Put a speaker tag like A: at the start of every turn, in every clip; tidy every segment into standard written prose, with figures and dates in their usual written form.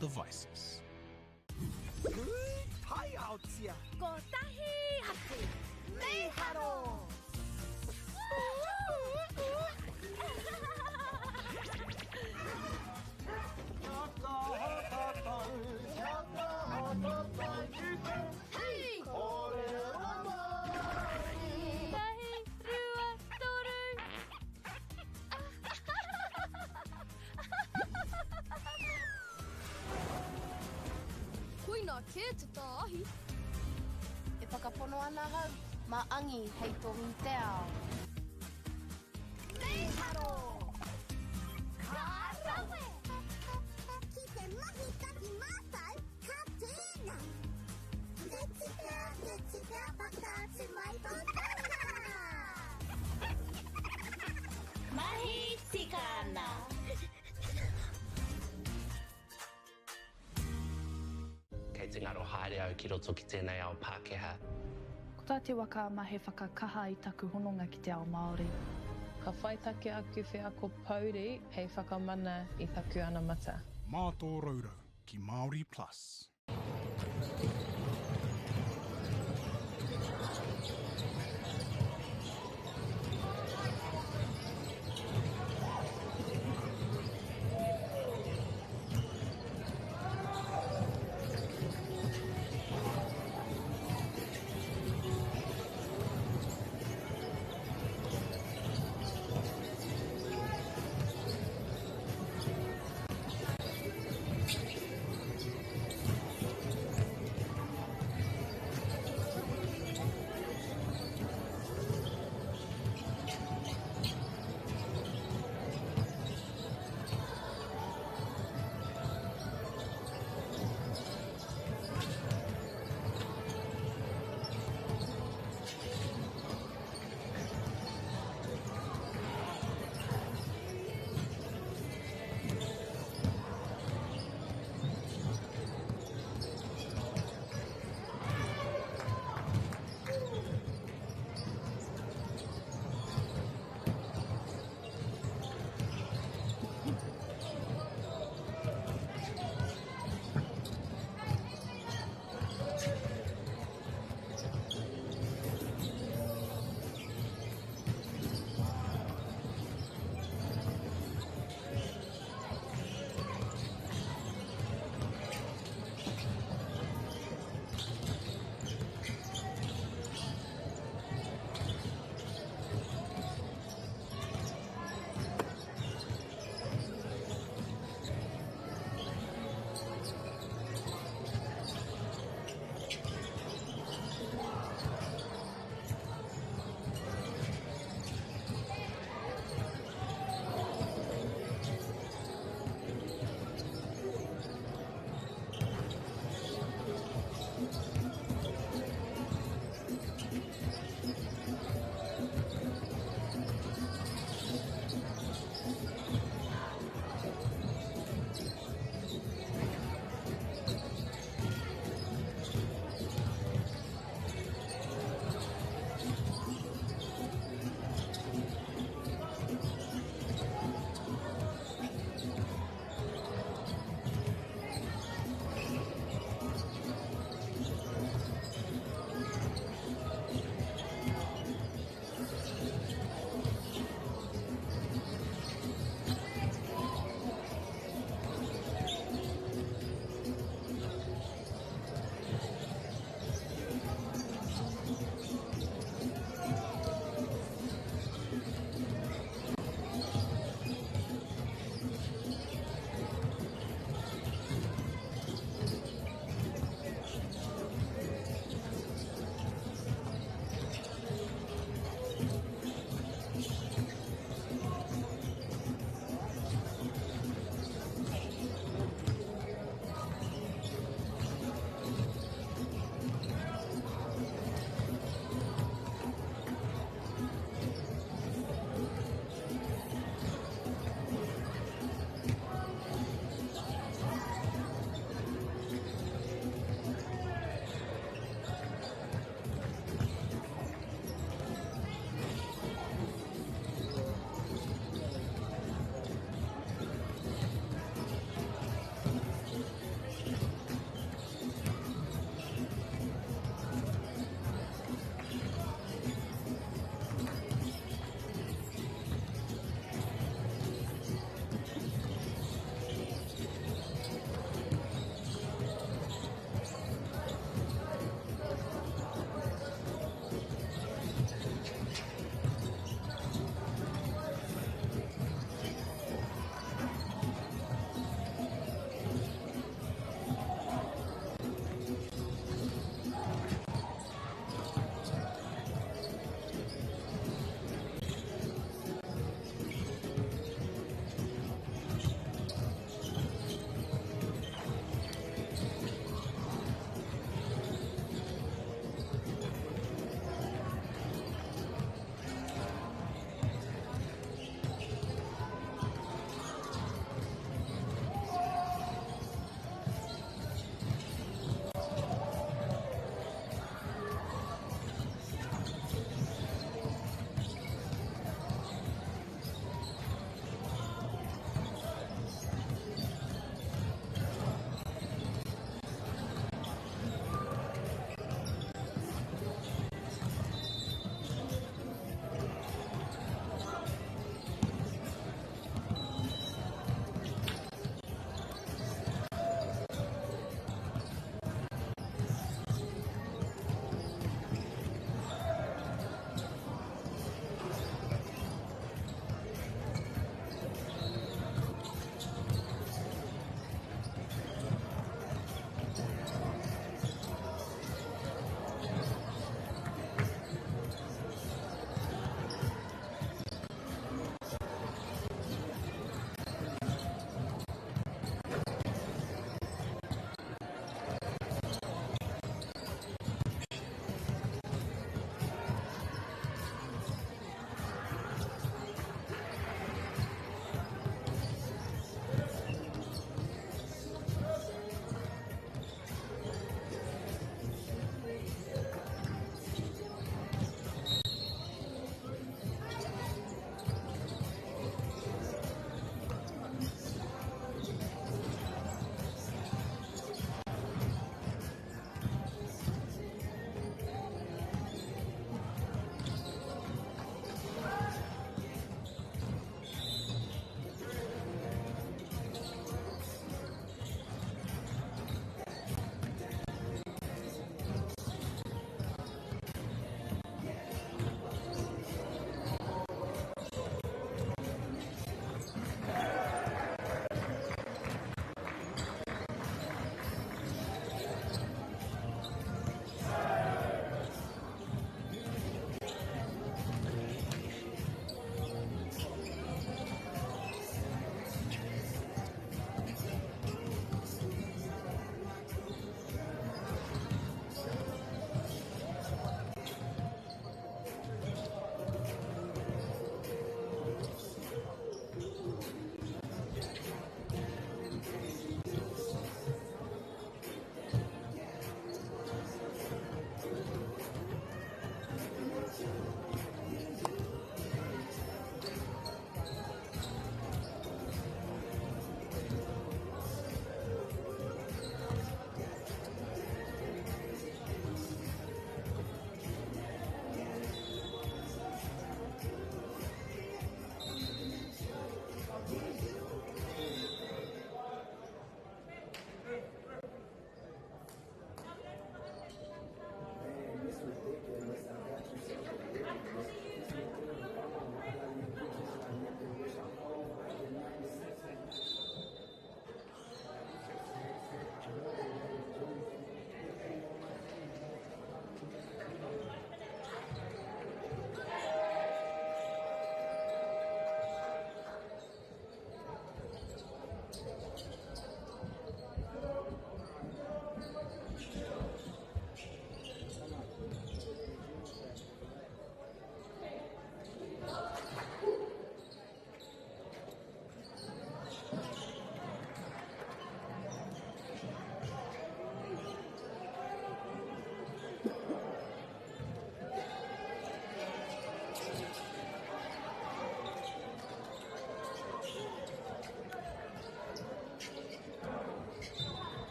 A: devices.
B: Hajautsia!
C: Kotahi hatu!
B: Meiharo!
C: Hei! Tahi rua toru! Kuina ke te tāhi.
D: E whakapono ana hau, maangi hei tohi te ao.
C: Meiharo! Kārawe!
E: Ki te mahi taki mātou, ka tēnā. Te tika, whakaatu mai tō taha.
F: Mahi tikana.
G: Kei te ngaro haere au ki roto ki tēnei ao Pākehā.
H: Ko tā te waka ma he whakakaha i taku hononga ki te ao Māori.
I: Ka whai take aku whia ko Pauri hei whakamana i taku ana mata.
A: Mā tō raurau ki Māori Plus.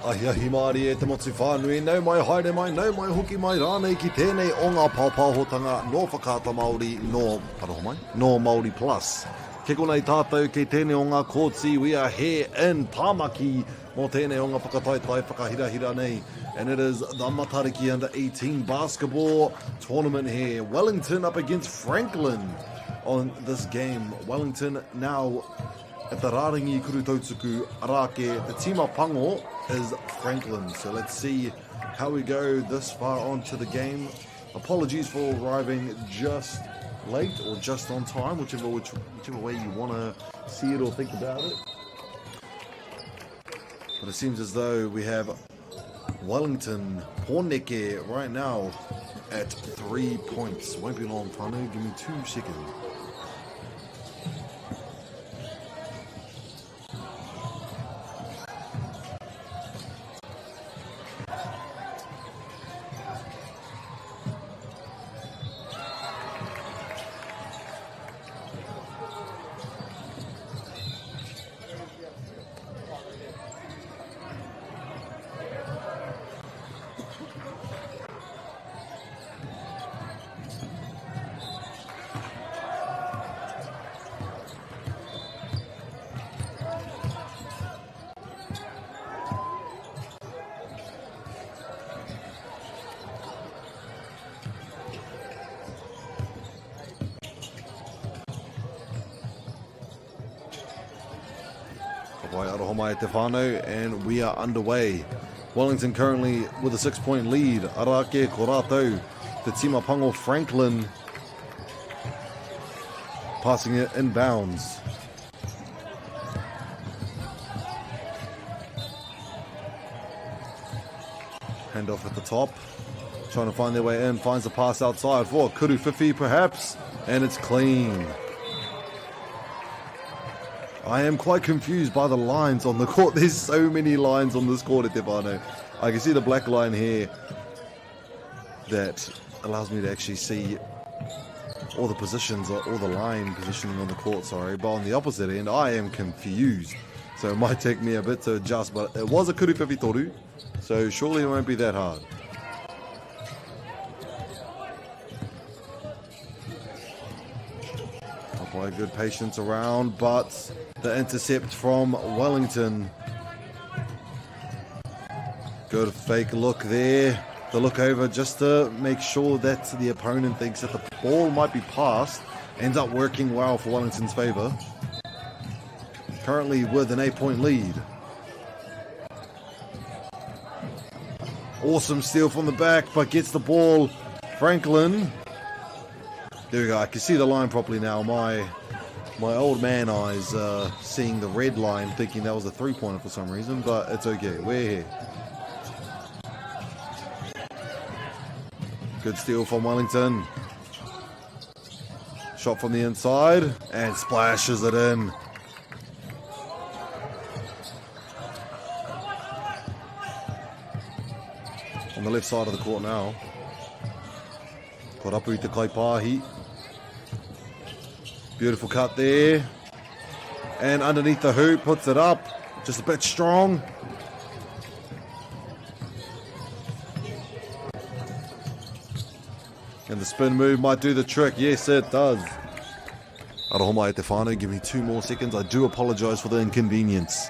J: Ahiahi Māori e te motu whānui, nau mai haere mai, nau mai hoki mai rānei ki tēnei o ngā pāpāhotanga no whakaata Māori, no paroho mai, no Māori Plus. Ke konei tātou kei tēnei o ngā kōtsi, we are here in Tāmaki, mō tēnei o ngā whakataitai whakahirahira nei. And it is the Matariki Under 18 basketball tournament here. Wellington up against Franklin on this game. Wellington now at the Rārangi Kurutautuku Arake. The tima pango is Franklin. So let's see how we go this far onto the game. Apologies for arriving just late or just on time, whichever way you want to see it or think about it. But it seems as though we have Wellington Porneke right now at 3 points. Won't be long, Tanu. Give me 2 seconds. And we are underway. Wellington currently with a 6-point lead. Arake Korato, the tima pango Franklin passing it inbounds. Handoff at the top, trying to find their way in, finds a pass outside for Kuru Fifi perhaps, and it's clean. I am quite confused by the lines on the court. There's so many lines on this court at Tepano. I can see the black line here that allows me to actually see all the positions, or all the line positioning on the court, sorry. But on the opposite end, I am confused. So it might take me a bit to adjust, but it was a Kuru Fifi Toru, so surely it won't be that hard. Quite good patience around, but the intercept from Wellington. Good fake look there. The look over just to make sure that the opponent thinks that the ball might be passed. Ends up working well for Wellington's favour. Currently with an 8-point lead. Awesome steal from the back, but gets the ball. Franklin. There we go. I can see the line properly now. My old man eyes seeing the red line, thinking that was a 3-pointer for some reason, but it's okay. We're here. Good steal from Wellington. Shot from the inside and splashes it in. On the left side of the court now. Korapu te Kaipahi. Beautiful cut there. And underneath the hoop, puts it up. Just a bit strong. And the spin move might do the trick. Yes, it does. Aroha mai te whānau. Give me 2 more seconds. I do apologise for the inconvenience.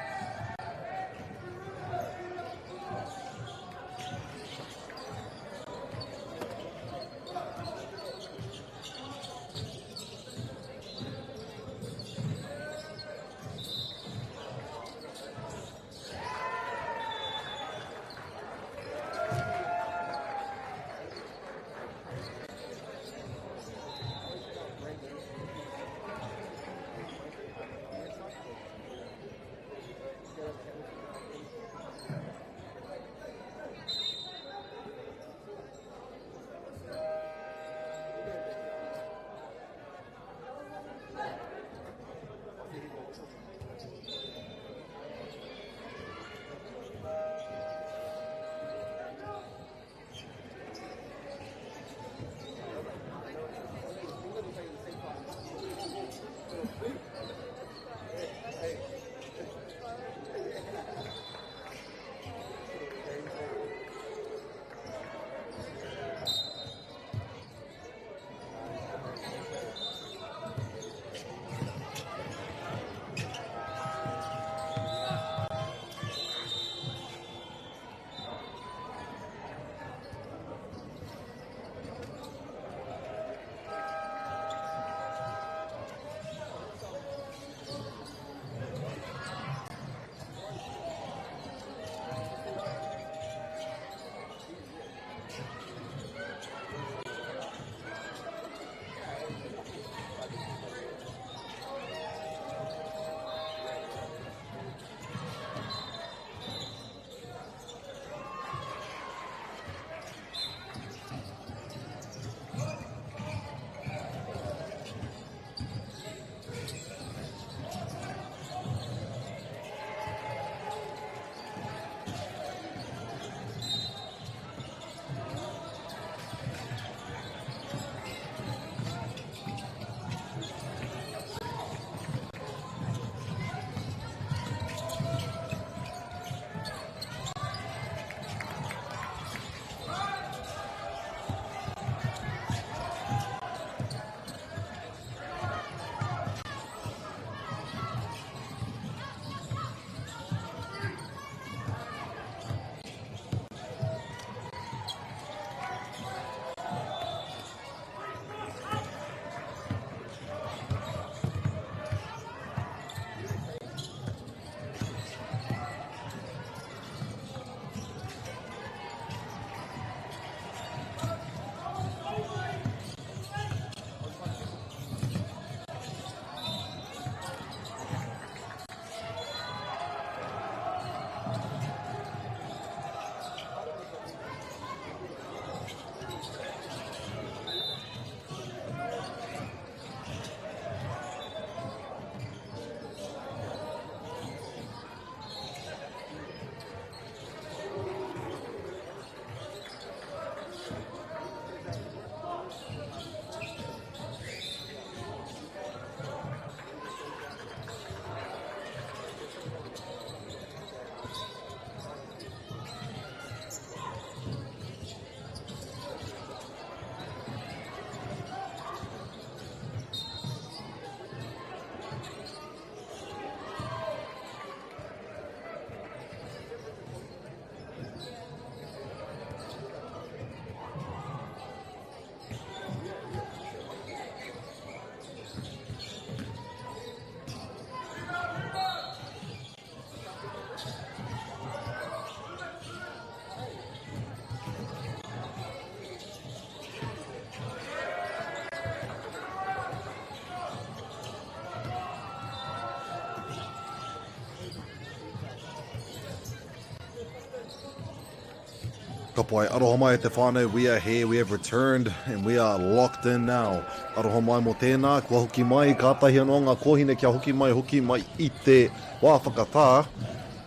J: Ka pai, aroha mai te whānau, we are here, we have returned, and we are locked in now. Aroha mai mo tēnā, kua hoki mai, kātahi anō ngā kohine kia hoki mai I te wāwhakatā.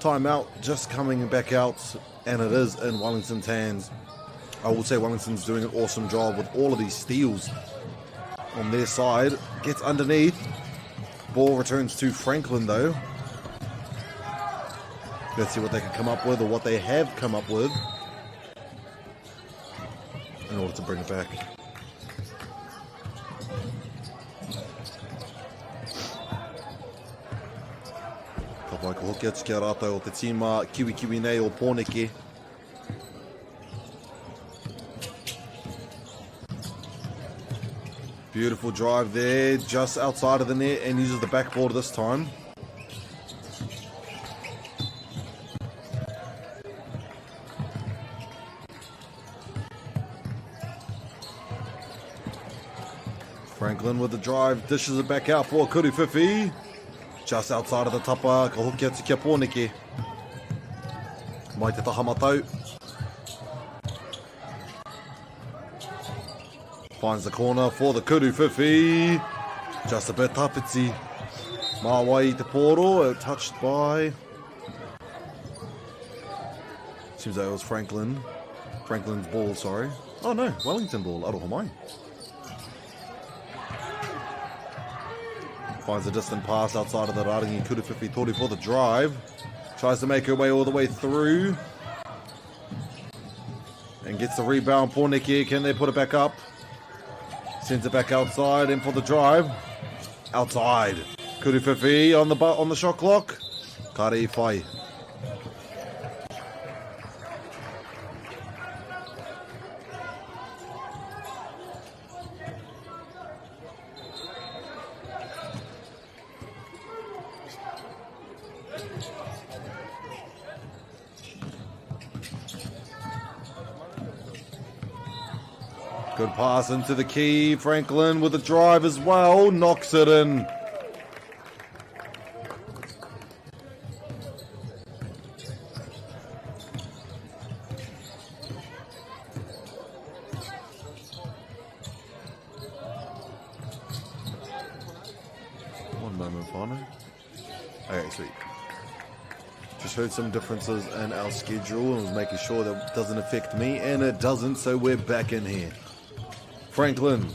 J: Time out, just coming back out, and it is in Wellington's hands. I will say Wellington's doing an awesome job with all of these steals on their side. Gets underneath. Ball returns to Franklin though. Let's see what they can come up with, or what they have come up with, in order to bring it back. Ka pai ka hoki atu kia rātou o te tīma kiwi nei o Pōneke. Beautiful drive there, just outside of the net, and uses the backboard this time. Franklin with the drive, dishes it back out for Kuruwhiwhi. Just outside of the tapa, ka hoki atu kia Pōneke. Mai te taha matau. Finds the corner for the Kuruwhiwhi. Just a bit tapiti. Mawai te poro, touched by... Seems like it was Franklin. Franklin's ball, sorry. Oh no, Wellington ball, aroha mai. Finds a distant pass outside of the Raringi Kuruwhiwhi Tori for the drive. Tries to make her way all the way through. And gets the rebound, Pōneke, can they put it back up? Sends it back outside, in for the drive. Outside. Kuruwhiwhi on the shot clock. Kare whai. Good pass into the key. Franklin with the drive as well. Knocks it in. One moment, Fano. Okay, sweet. Just heard some differences in our schedule and was making sure that it doesn't affect me, and it doesn't, so we're back in here. Franklin.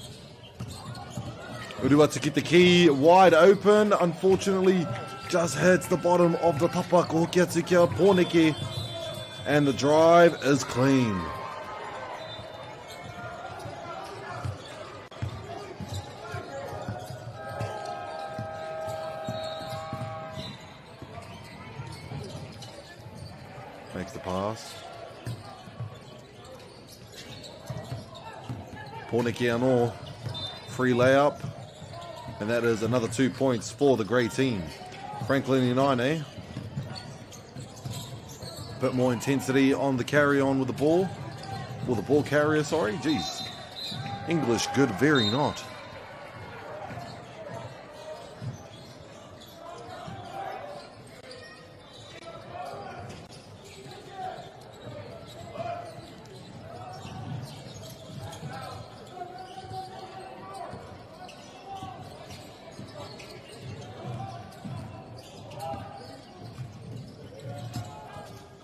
J: Urua to keep the key wide open. Unfortunately, just hits the bottom of the tapa. Ko hoki atu kia Pōneke. And the drive is clean. Makes the pass. Pōneke anō, free layup, and that is another 2 points for the grey team. Franklin United, bit more intensity on the carry-on with the ball, or the ball carrier, sorry, jeez. English good, very not.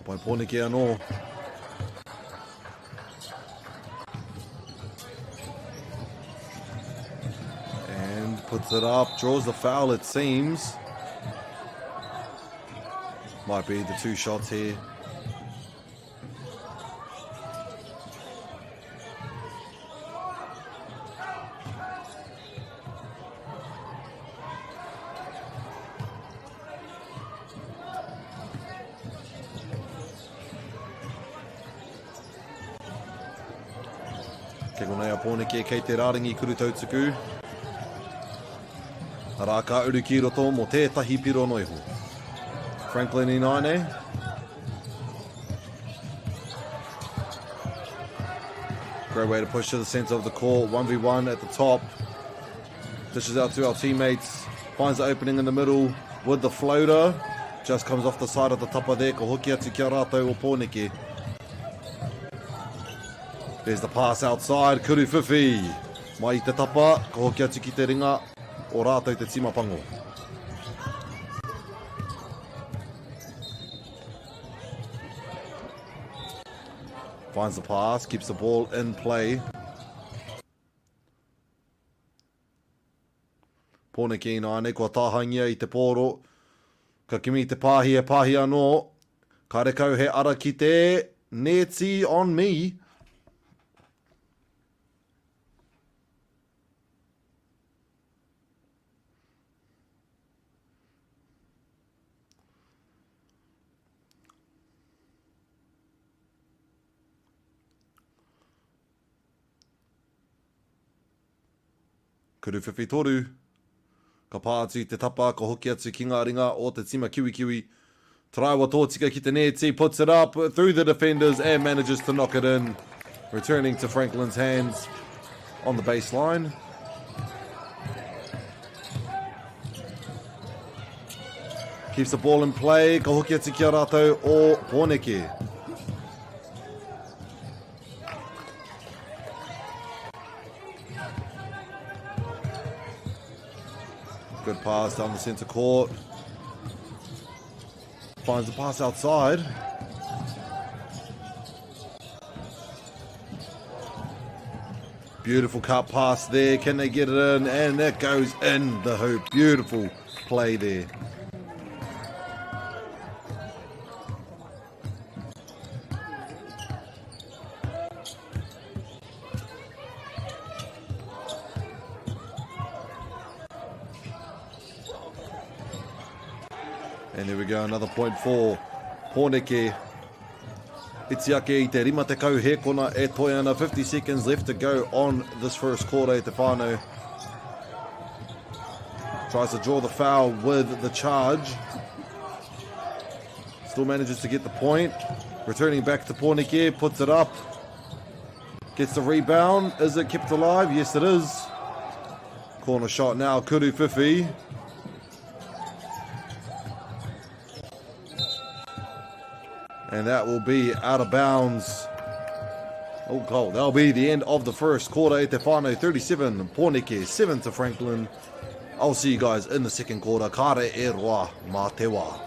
J: By Pōneke anō. And puts it up, draws the foul it seems. Might be the two shots here. Ke konei a Pōneke kei te Raringi Kurutautsuku. Arā ka uru ki roto mo tētahi piro noiho. Franklin Inaine. Great way to push to the centre of the court. 1v1 at the top. Dishes out to our teammates. Finds the opening in the middle with the floater. Just comes off the side of the tapa there. Ko hoki atu kia rātou o Pōneke. There's the pass outside, Kuru Whiwhi. Mai I te tapa, ko hoki atu ki te ringa, o rātou te timapango. Finds the pass, keeps the ball in play. Pōneke ināne, kua tāhangia I te pōro. Ka kimi te pāhi anō. Ka rekau he ara ki te Neti on me. Kuru Whiwhi toru. Ka pātu te tapa, ka hoki atu ki ngā ringa o te tima kiwi. Taraiwa tōtika ki te neti, puts it up through the defenders and manages to knock it in. Returning to Franklin's hands on the baseline. Keeps the ball in play, ka hoki atu ki a rātou o Pōneke. Good pass down the centre court. Finds the pass outside. Beautiful cut pass there. Can they get it in? And that goes in the hoop. Beautiful play there. And there we go, another point for Pōneke. Itiake I te rima te kau he kona e toi ana. 50 seconds left to go on this first quarter te whānau. Tries to draw the foul with the charge. Still manages to get the point. Returning back to Pōneke, puts it up. Gets the rebound. Is it kept alive? Yes, it is. Corner shot now, Kuru Whiwhi. And that will be out of bounds. Oh, goal. That'll be the end of the first quarter. E te whānau 37, Pōneke 7 to Franklin. I'll see you guys in the second quarter. Kare e roa mā te wā.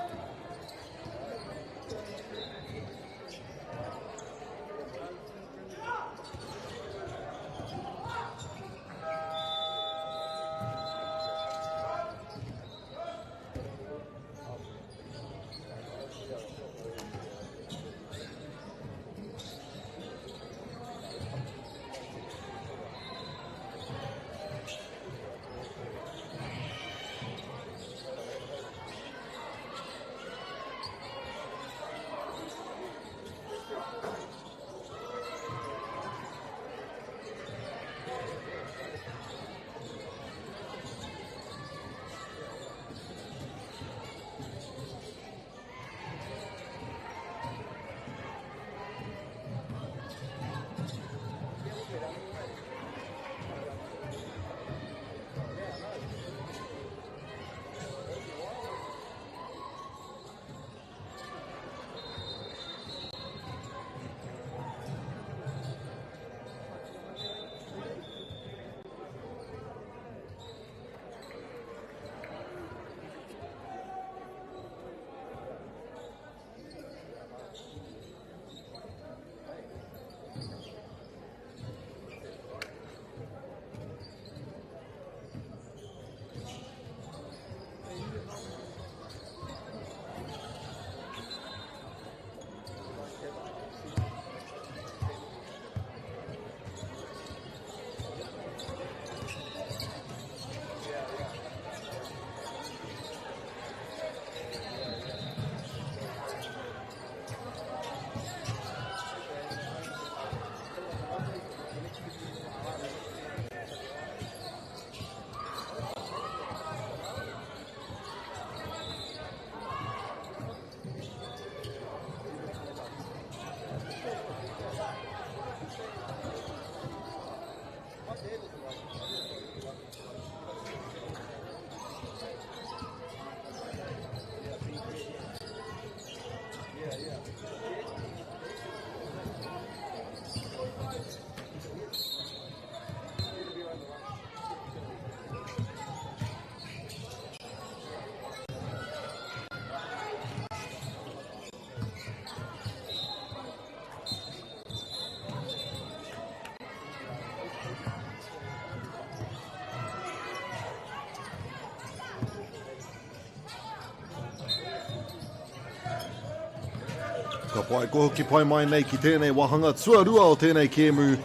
J: Ka pai ko ki pai mai nei ki tēnei wahanga tuarua o tēnei kēmu.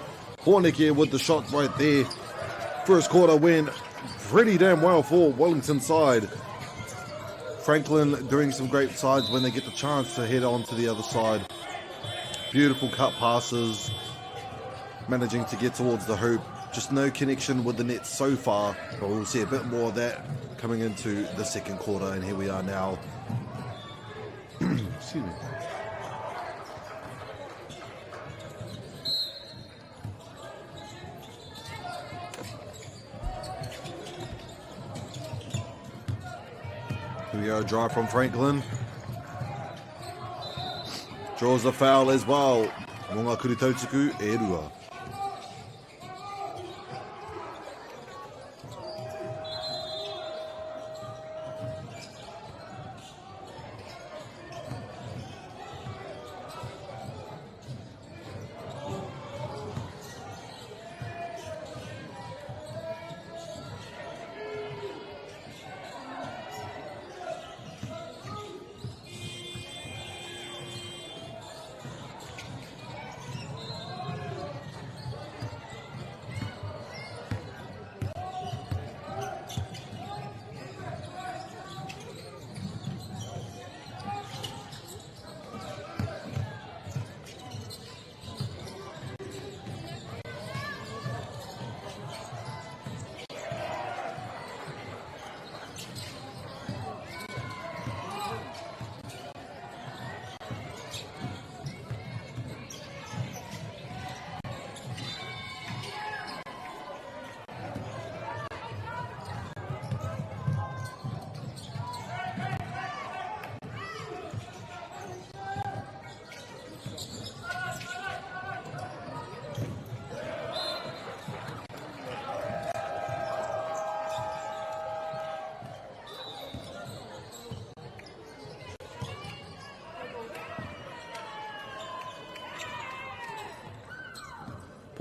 J: Pōneke with the shot right there. First quarter went pretty damn well for Wellington side. Franklin doing some great sides when they get the chance to head on to the other side. Beautiful cut passes. Managing to get towards the hoop. Just no connection with the net so far. But we'll see a bit more of that coming into the second quarter. And here we are now. Excuse me. Here we go, drive from Franklin. Draws the foul as well. Monga kuri tautuku e rua.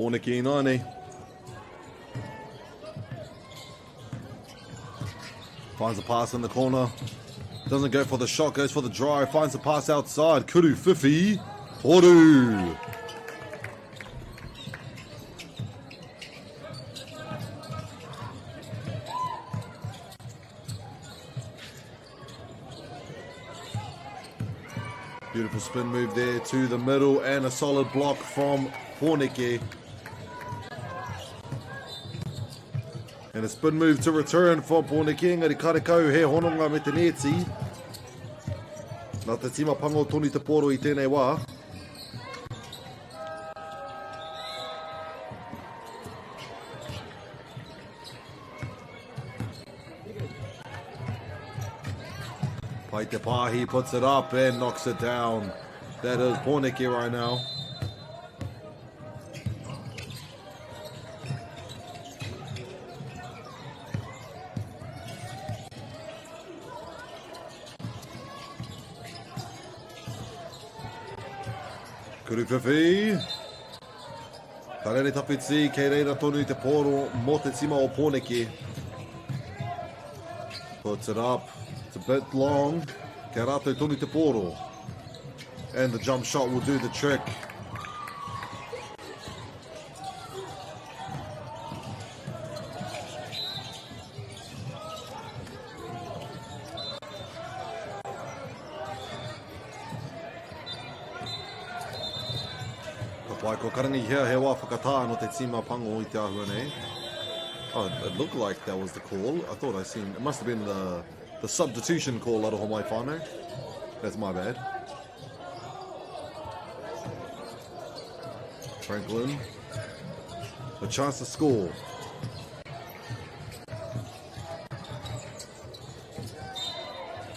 J: Pōneke Inaine. Finds a pass in the corner. Doesn't go for the shot, goes for the drive. Finds the pass outside. Kuru Fifi. Horu. Beautiful spin move there to the middle and a solid block from Pōneke. And a spin move to return from Pōneke. Engari karekau he hononga me te neti. Nā te tima pango Toni Te Poro I tēnei wā. Pai te Pahi puts it up and knocks it down. That is Pōneke right now. Kuruwhiwhi. Karere tapiti, kei reira Toni Te Poro, mo te tima o Pōneke. Puts it up. It's a bit long. Kia rātou Toni Te Poro. And the jump shot will do the trick. Pai ko karangi hea he wā whakatā no te tima pango I te ahua nei. Oh, it looked like that was the call. I thought I seen, it must have been the substitution call out of Homai whānau. That's my bad. Franklin. A chance to score.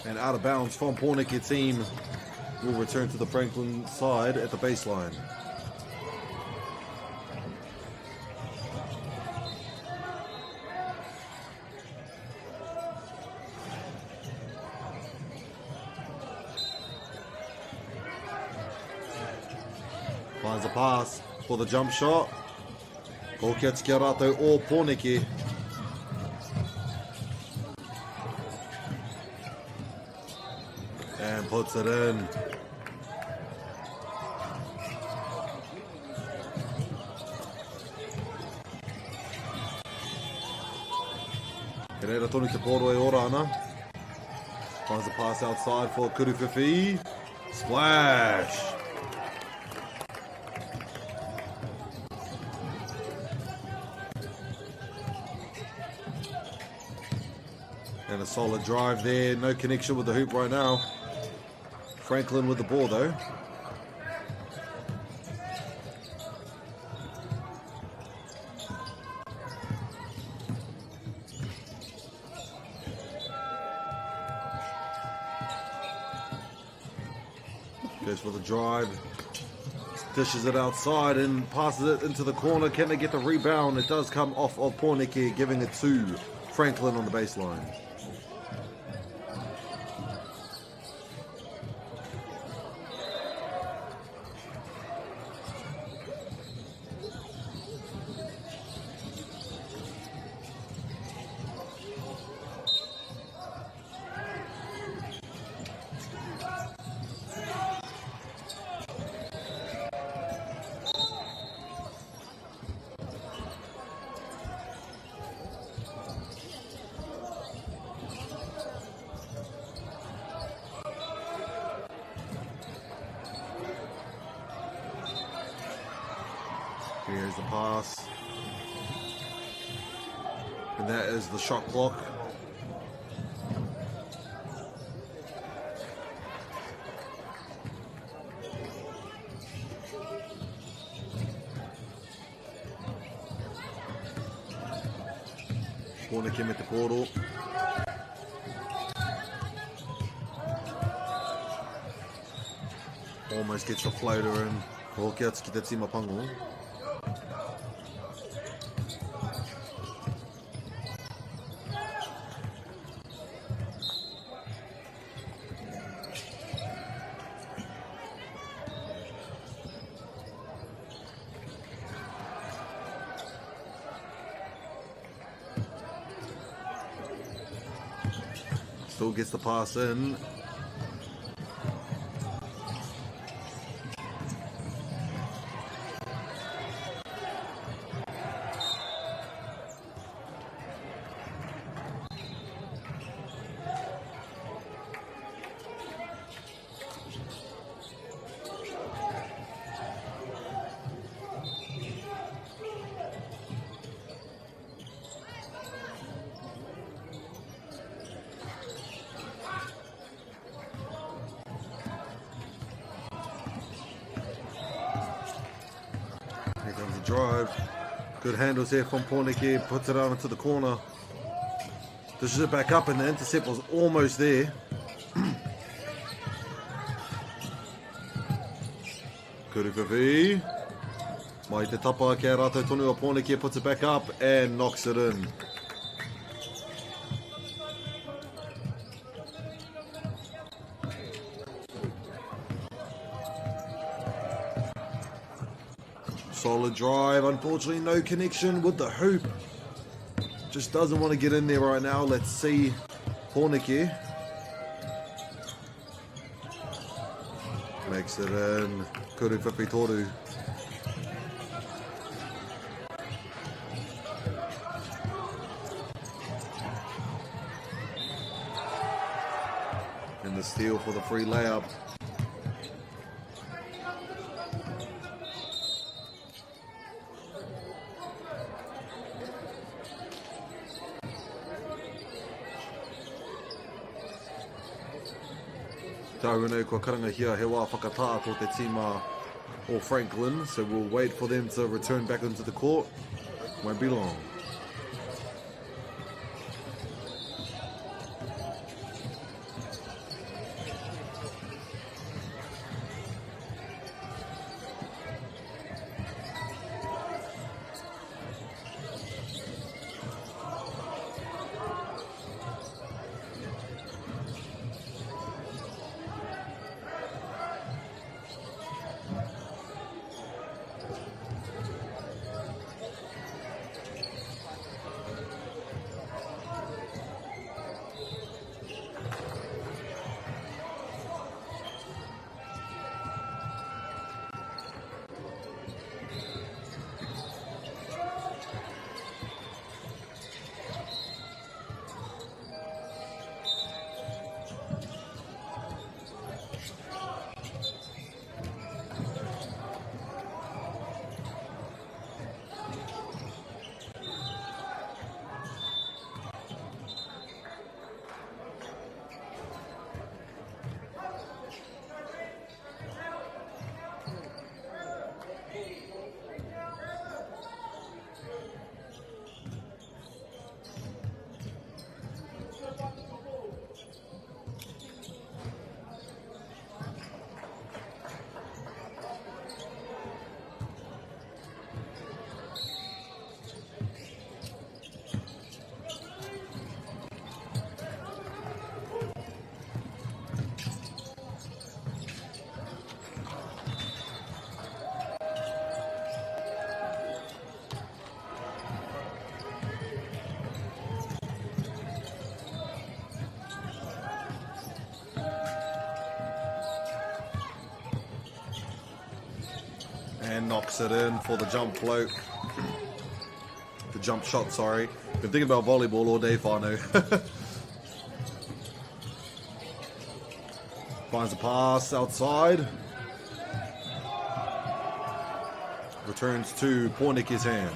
J: And out of bounds from Pōneke team will return to the Franklin side at the baseline. Finds a pass for the jump shot. Ko kia tiki rātou o Pōneke. And puts it in. Te reira tonu te poro e ora ana. Finds the pass outside for Kuruwhiwhi. Splash! And a solid drive there. No connection with the hoop right now. Franklin with the ball though. Goes for the drive. Dishes it outside and passes it into the corner. Can they get the rebound? It does come off of Porneke, giving it to Franklin on the baseline. Here's the pass. And that is the shot clock. Porneke met the portal. Almost gets the floater in. Hoki atu ki te tima pango. Still gets the pass in. Drive. Good handles here from Porneke. Puts it out into the corner. Dishes it back up and the intercept was almost there. Kuruwhiwhi. Mai te tapa kia rātou tonu a Porneke. Puts it back up and knocks it in. Solid drive, unfortunately no connection with the hoop. Just doesn't want to get in there right now. Let's see Porneke. Makes it in. Kuruwhiwhi toru. And the steal for the free layup. Taurunau kua karangahia he wā whakatā tō te tima o Franklin, so we'll wait for them to return back into the court. Won't be long. And knocks it in for the jump float. The jump shot, sorry. Been thinking about volleyball all day, Whānau. Finds a pass outside. Returns to Porniki's hand.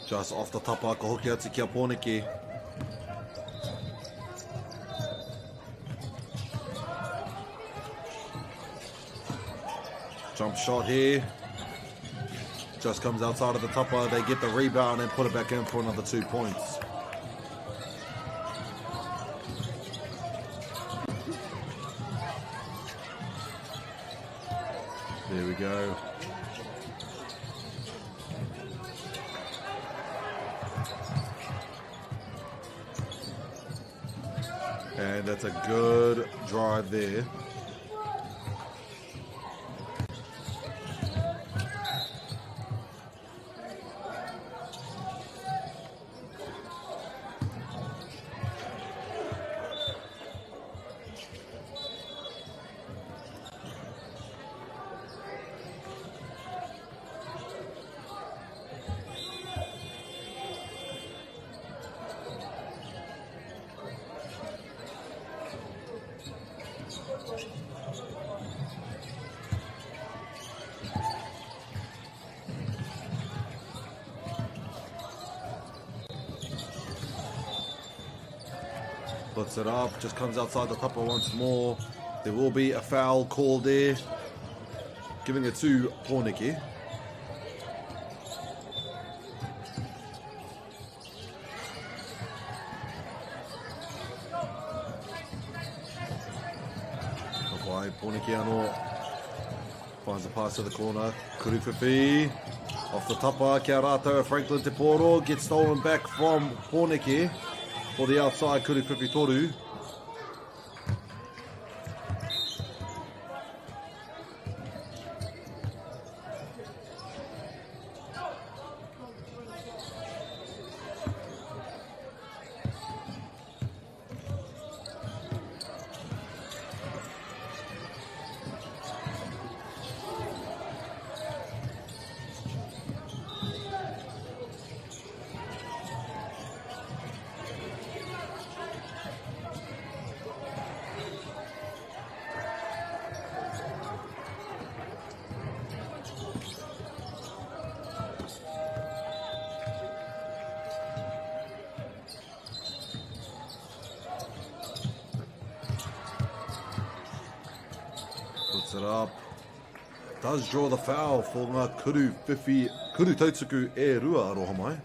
J: Just off the tapa, ka hoki atu ki a Porniki. Jump shot here. Just comes outside of the tapa. They get the rebound and put it back in for another 2 points. There we go. And that's a good drive there. Puts it up, just comes outside the tapa once more. There will be a foul called there, giving it to Porniki. Okay, Porniki ano finds a pass to the corner. Kuruwhiwhi off the tapa, kia rātou, Franklin Te Poro gets stolen back from Porniki. For the outside, Kuruwhiwhi Toru. Puts it up. Does draw the foul for ngā Kuruwhiwhi, Kuru Tautsuku e rua aroha mai.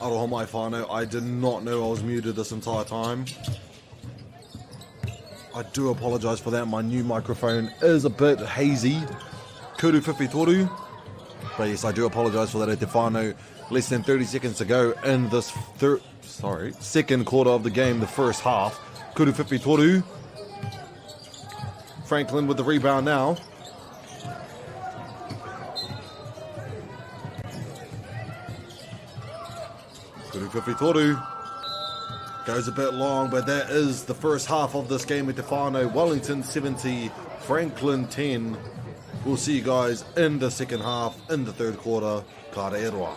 J: Aroha mai whānau, I did not know I was muted this entire time. I do apologise for that. My new microphone is a bit hazy. Kuru whiwhi toru. But yes, I do apologise for that at te whānau. Less than 30 seconds to go in this second quarter of the game, the first half. Kuru whiwhi toru. Franklin with the rebound now. Kuru whiwhi toru. Goes a bit long, but that is the first half of this game at Te Whānau. Wellington 70, Franklin 10. We'll see you guys in the second half, in the third quarter. Kāre e roa.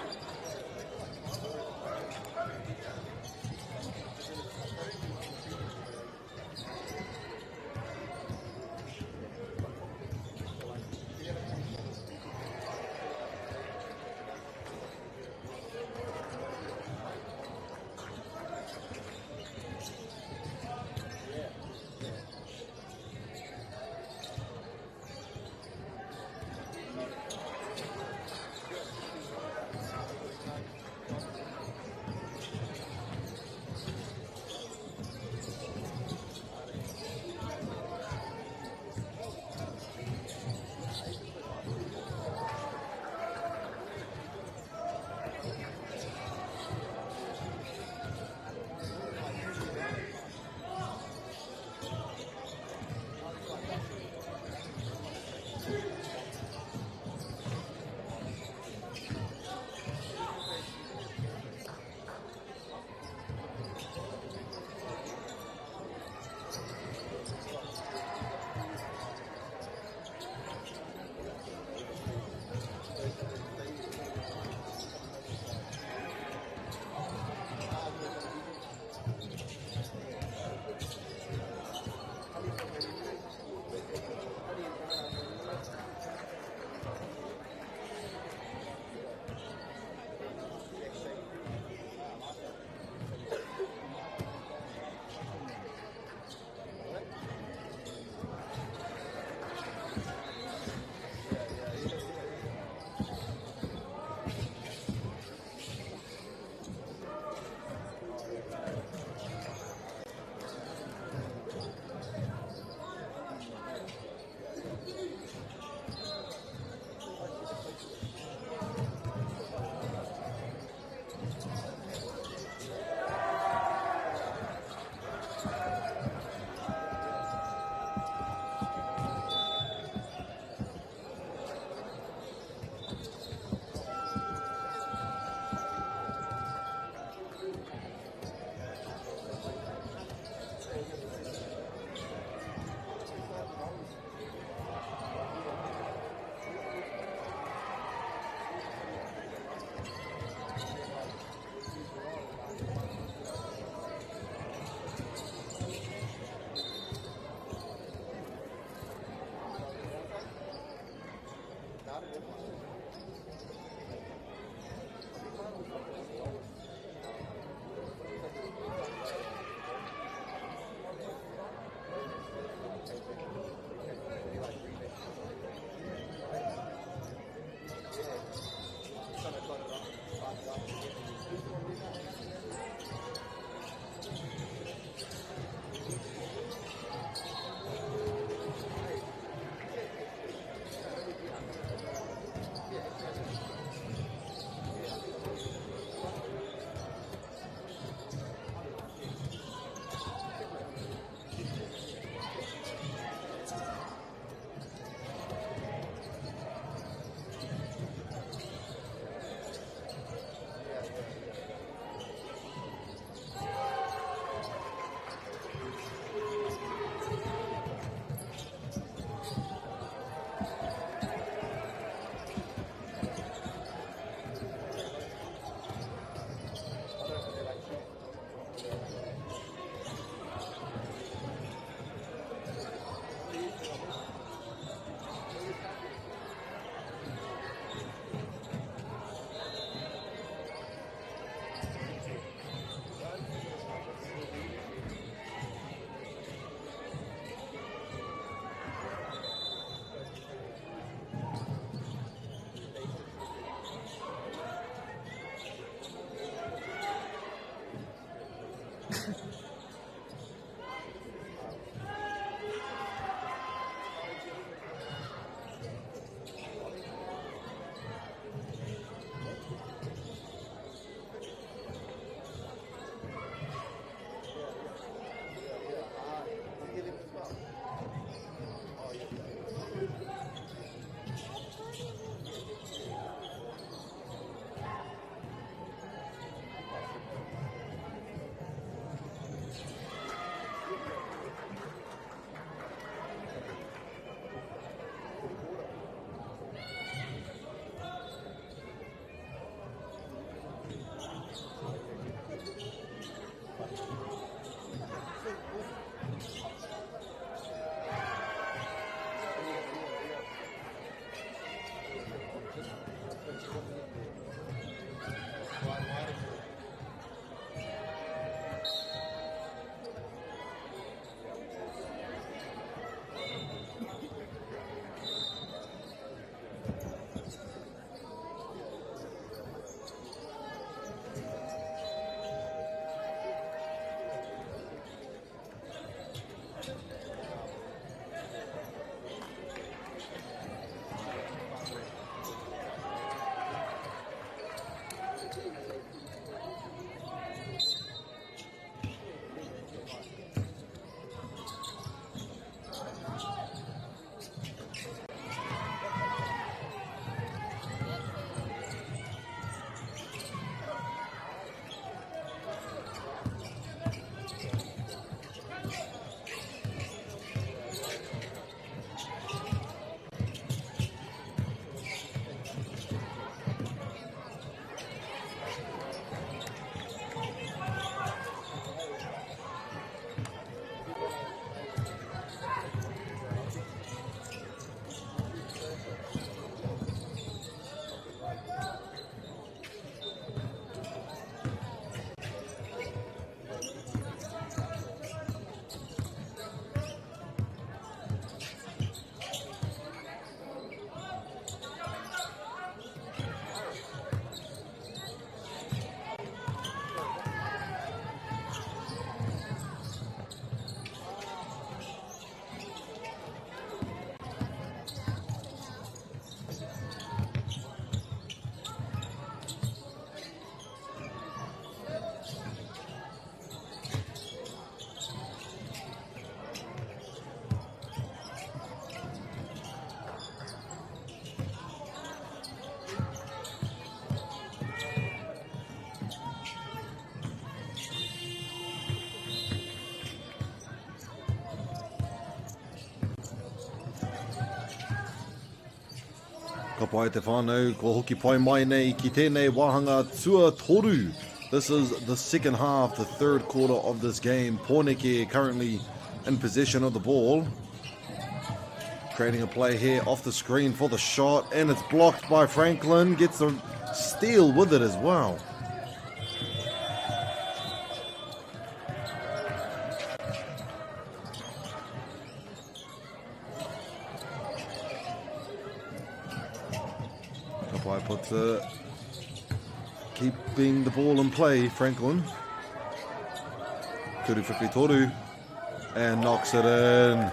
J: pai te whānau, ko hoki pai mai nei ki tēnei wāhanga tua toru. This is the second half, the third quarter of this game. Pōneke currently in possession of the ball. Creating a play here off the screen for the shot, and it's blocked by Franklin. Gets a steal with it as well. Kapai puts keeping the ball in play, Franklin. Turu Whiwhi Toru, and knocks it in.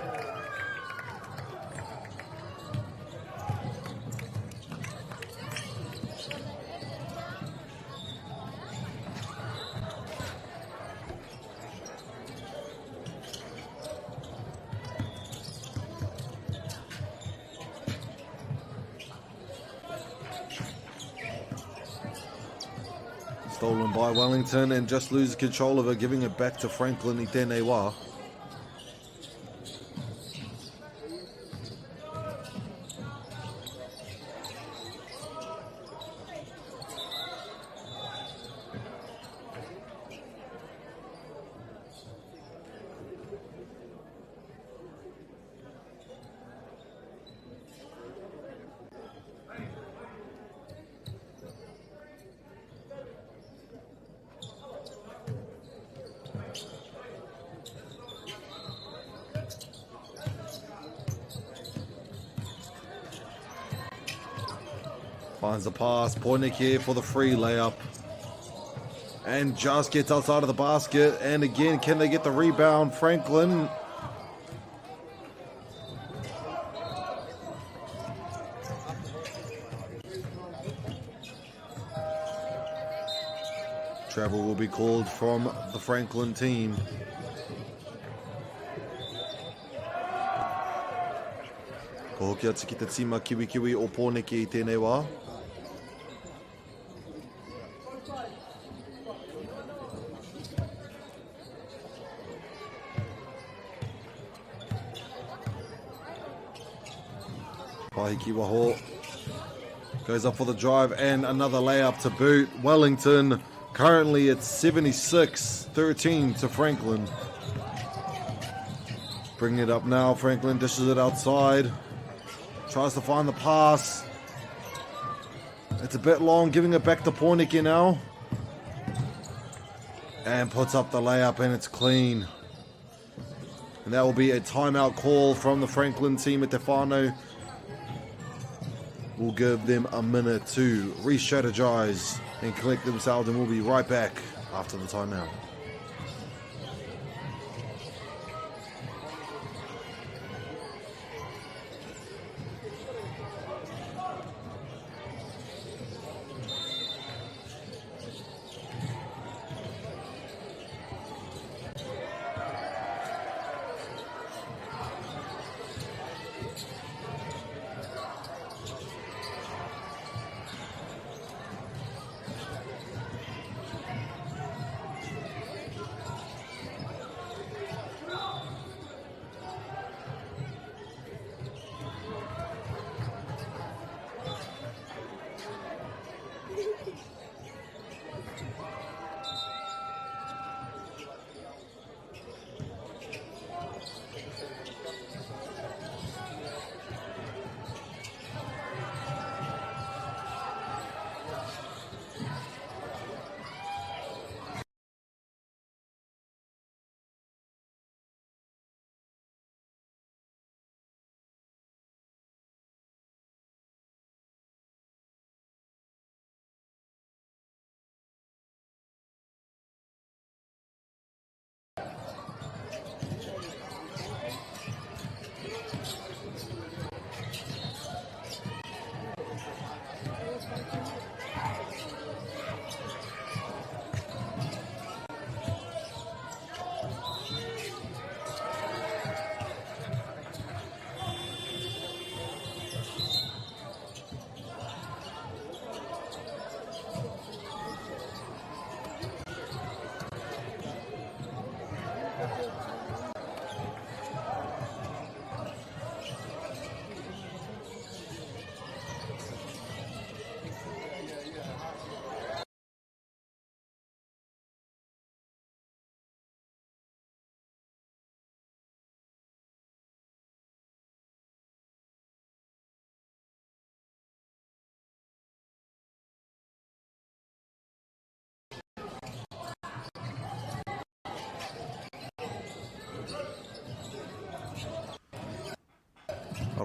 J: Stolen by Wellington and just loses control of it, giving it back to Franklin I tēnei wā. Finds the pass, Pōneke for the free layup. And just gets outside of the basket. And again, can they get the rebound? Franklin. Travel will be called from the Franklin team. Ko hoki atu ki te tima kiwi o Pōneke I tēnei wā. Pahiki Waho goes up for the drive and another layup to boot. Wellington currently at 76-13 to Franklin. Bringing it up now, Franklin dishes it outside. Tries to find the pass. It's a bit long, giving it back to Pōneke now. And puts up the layup and it's clean. And that will be a timeout call from the Franklin team at Te Whānau. We'll give them a minute to re-strategize and collect themselves, and we'll be right back after the timeout.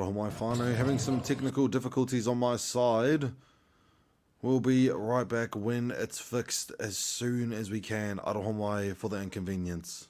J: Aroha mai whānau, having some technical difficulties on my side. We'll be right back when it's fixed as soon as we can. Aroha mai for the inconvenience.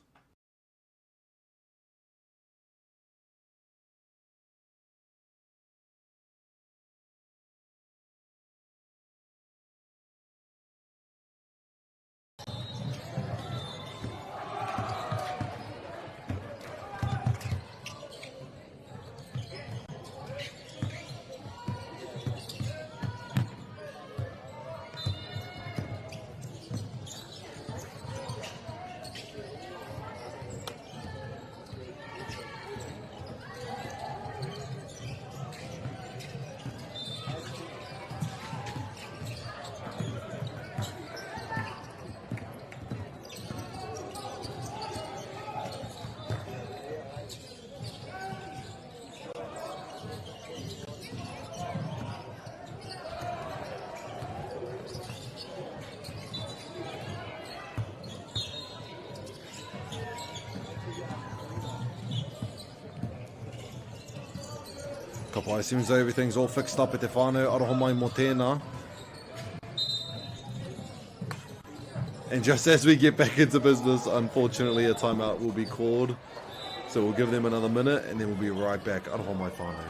J: Kapai, seems like everything's all fixed up at te whānau. Aroha mai mō tēnā. And just as we get back into business, unfortunately a timeout will be called. So we'll give them another minute and then we'll be right back. Aroha mai whānau.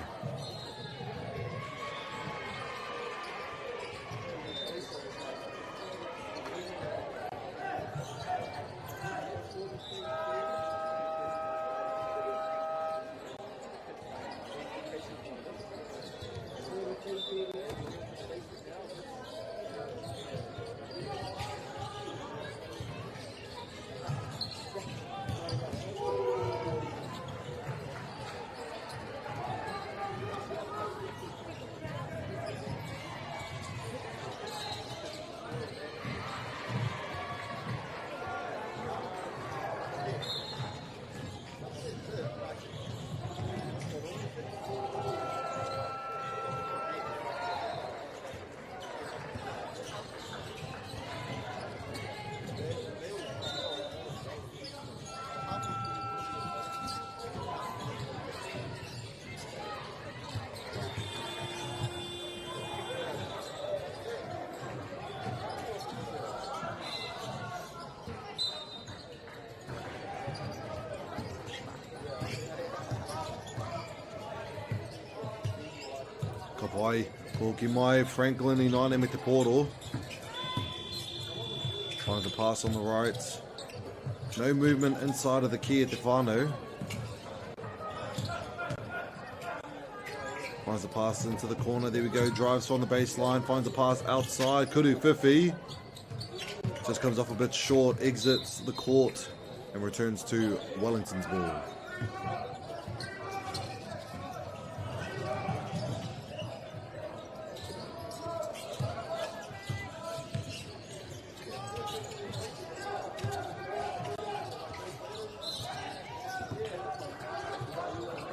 J: Kapai, Koki mai, Franklin I nāne me te poro. Finds a pass on the right. No movement inside of the key at te whānau. Finds a pass into the corner, there we go, drives on the baseline, finds a pass outside, Kuru Whiwhi. Just comes off a bit short, exits the court and returns to Wellington's ball.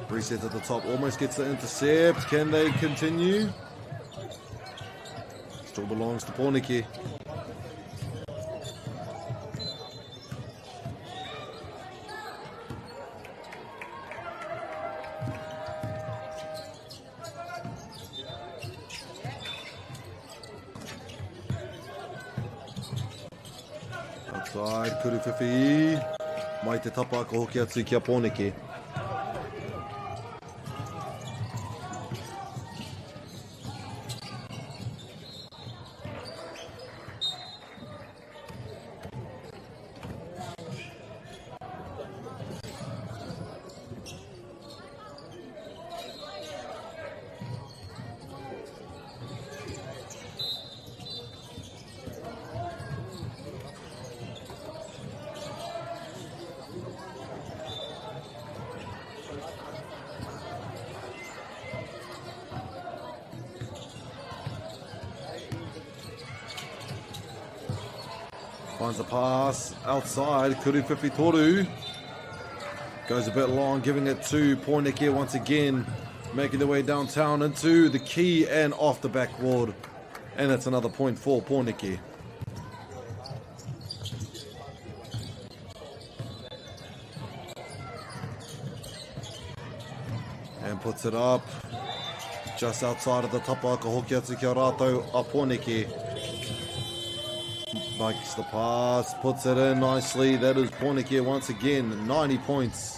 J: Reset at the top, almost gets the intercept. Can they continue? Still belongs to Porniki. Outside, Kuru Whiwhi. Mai te tapa ko hoki atu kia Porniki. Finds a pass outside. Kuru Whiwhi Toru. Goes a bit long, giving it to Porniki once again. Making their way downtown into the key and off the backboard. And it's another point for Porniki. And puts it up. Just outside of the tapa, ka hoki atu ki a rātou a Pōneke. Makes the pass, puts it in nicely. That is Pōneke once again, 90 points.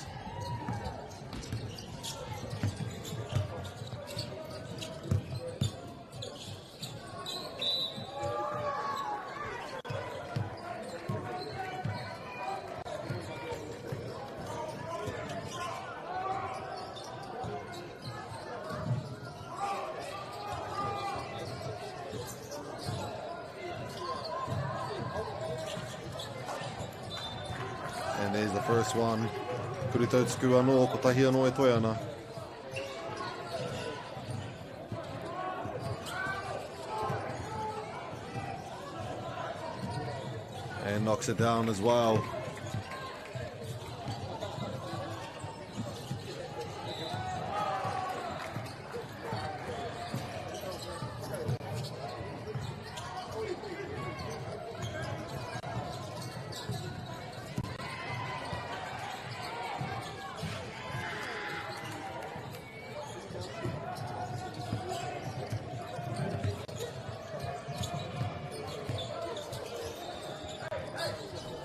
J: And there's the first one. Kurito tuku anō, ko tahi anō e toi ana. And knocks it down as well.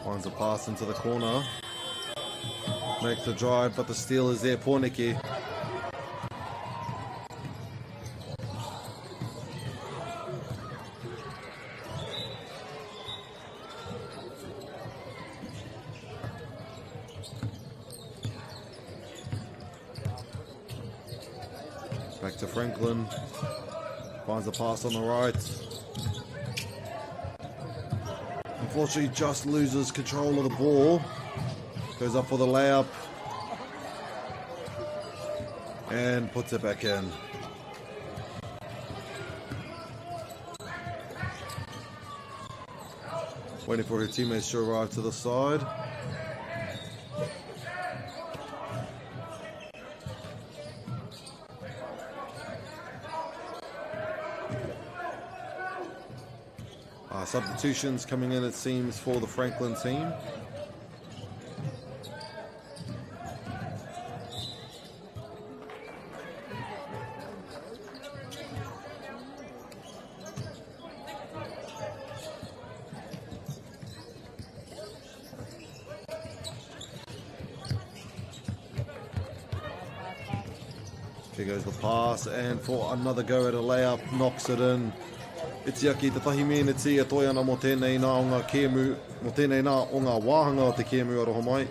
J: Finds a pass into the corner. Makes the drive, but the steal is there, Pōneke. Back to Franklin. Finds a pass on the right. Unfortunately, just loses control of the ball. Goes up for the layup. And puts it back in. Waiting for her teammates to arrive to the side. Substitutions coming in, it seems, for the Franklin team. Here goes the pass, and for another go at a layup, knocks it in. Itiaki te tahi miniti e toi ana mo tēnei nā o ngā kēmu, mo tēnei nā o ngā wāhanga o te kēmu aroha mai.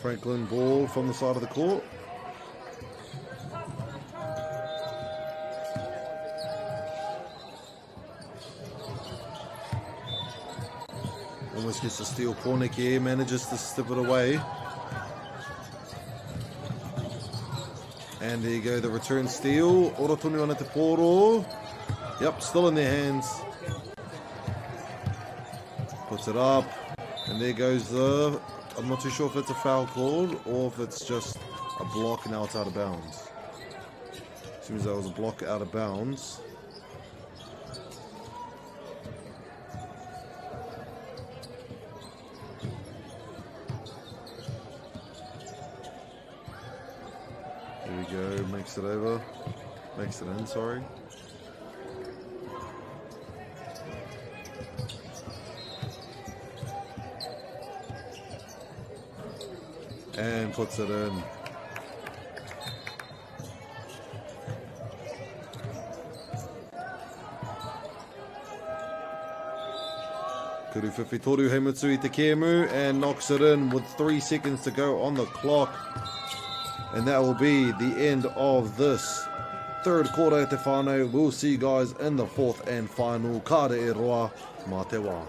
J: Franklin ball from the side of the court. Almost gets to steal. Pōneke manages to step it away. And there you go, the return steal. Ora tonu ana te pōro. Yep, still in their hands. Puts it up. And there goes the... I'm not too sure if it's a foul called or if it's just a block and now it's out of bounds. Seems that was a block out of bounds. Makes it over. Makes it in, sorry. And puts it in. Kuru whiwhitoru he mutu I te kēmu and knocks it in with 3 seconds to go on the clock. And that will be the end of this third quarter at te whānau. We'll see you guys in the fourth and final. Kāre e roa, mā te wā.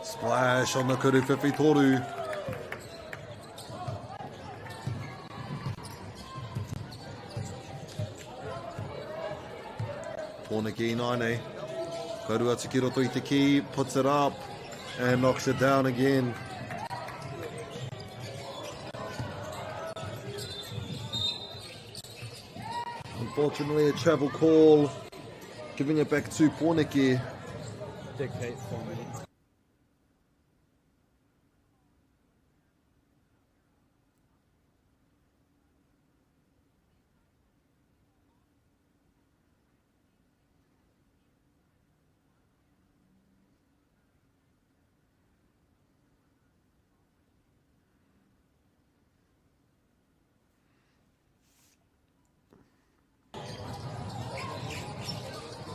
J: Splash on the Kuruwhiwhi Toru. Pōneke Inaine. Kaurua te kiroto I te ki, puts it up and knocks it down again. Unfortunately, a travel call, giving it back to Pōneke.
K: Dictate 4 minutes.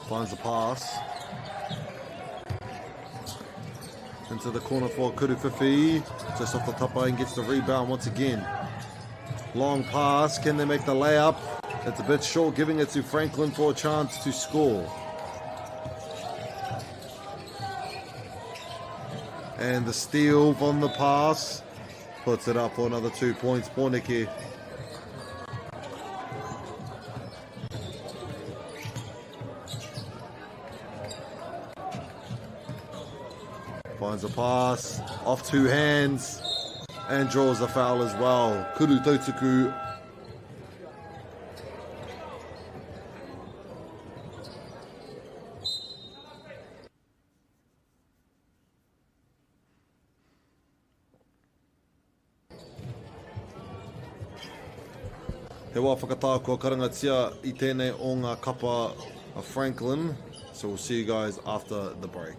J: Finds the pass. Into the corner for Kuruwhiwhi. Just off the tapa and gets the rebound once again. Long pass. Can they make the layup? It's a bit short, giving it to Franklin for a chance to score. And the steal on the pass. Puts it up for another 2 points. Pōneke. Finds a pass, off 2 hands, and draws a foul as well. Kuru Tautuku. He wā whakatākua karangatia I tēnei o ngā kapa of Franklin. So we'll see you guys after the break.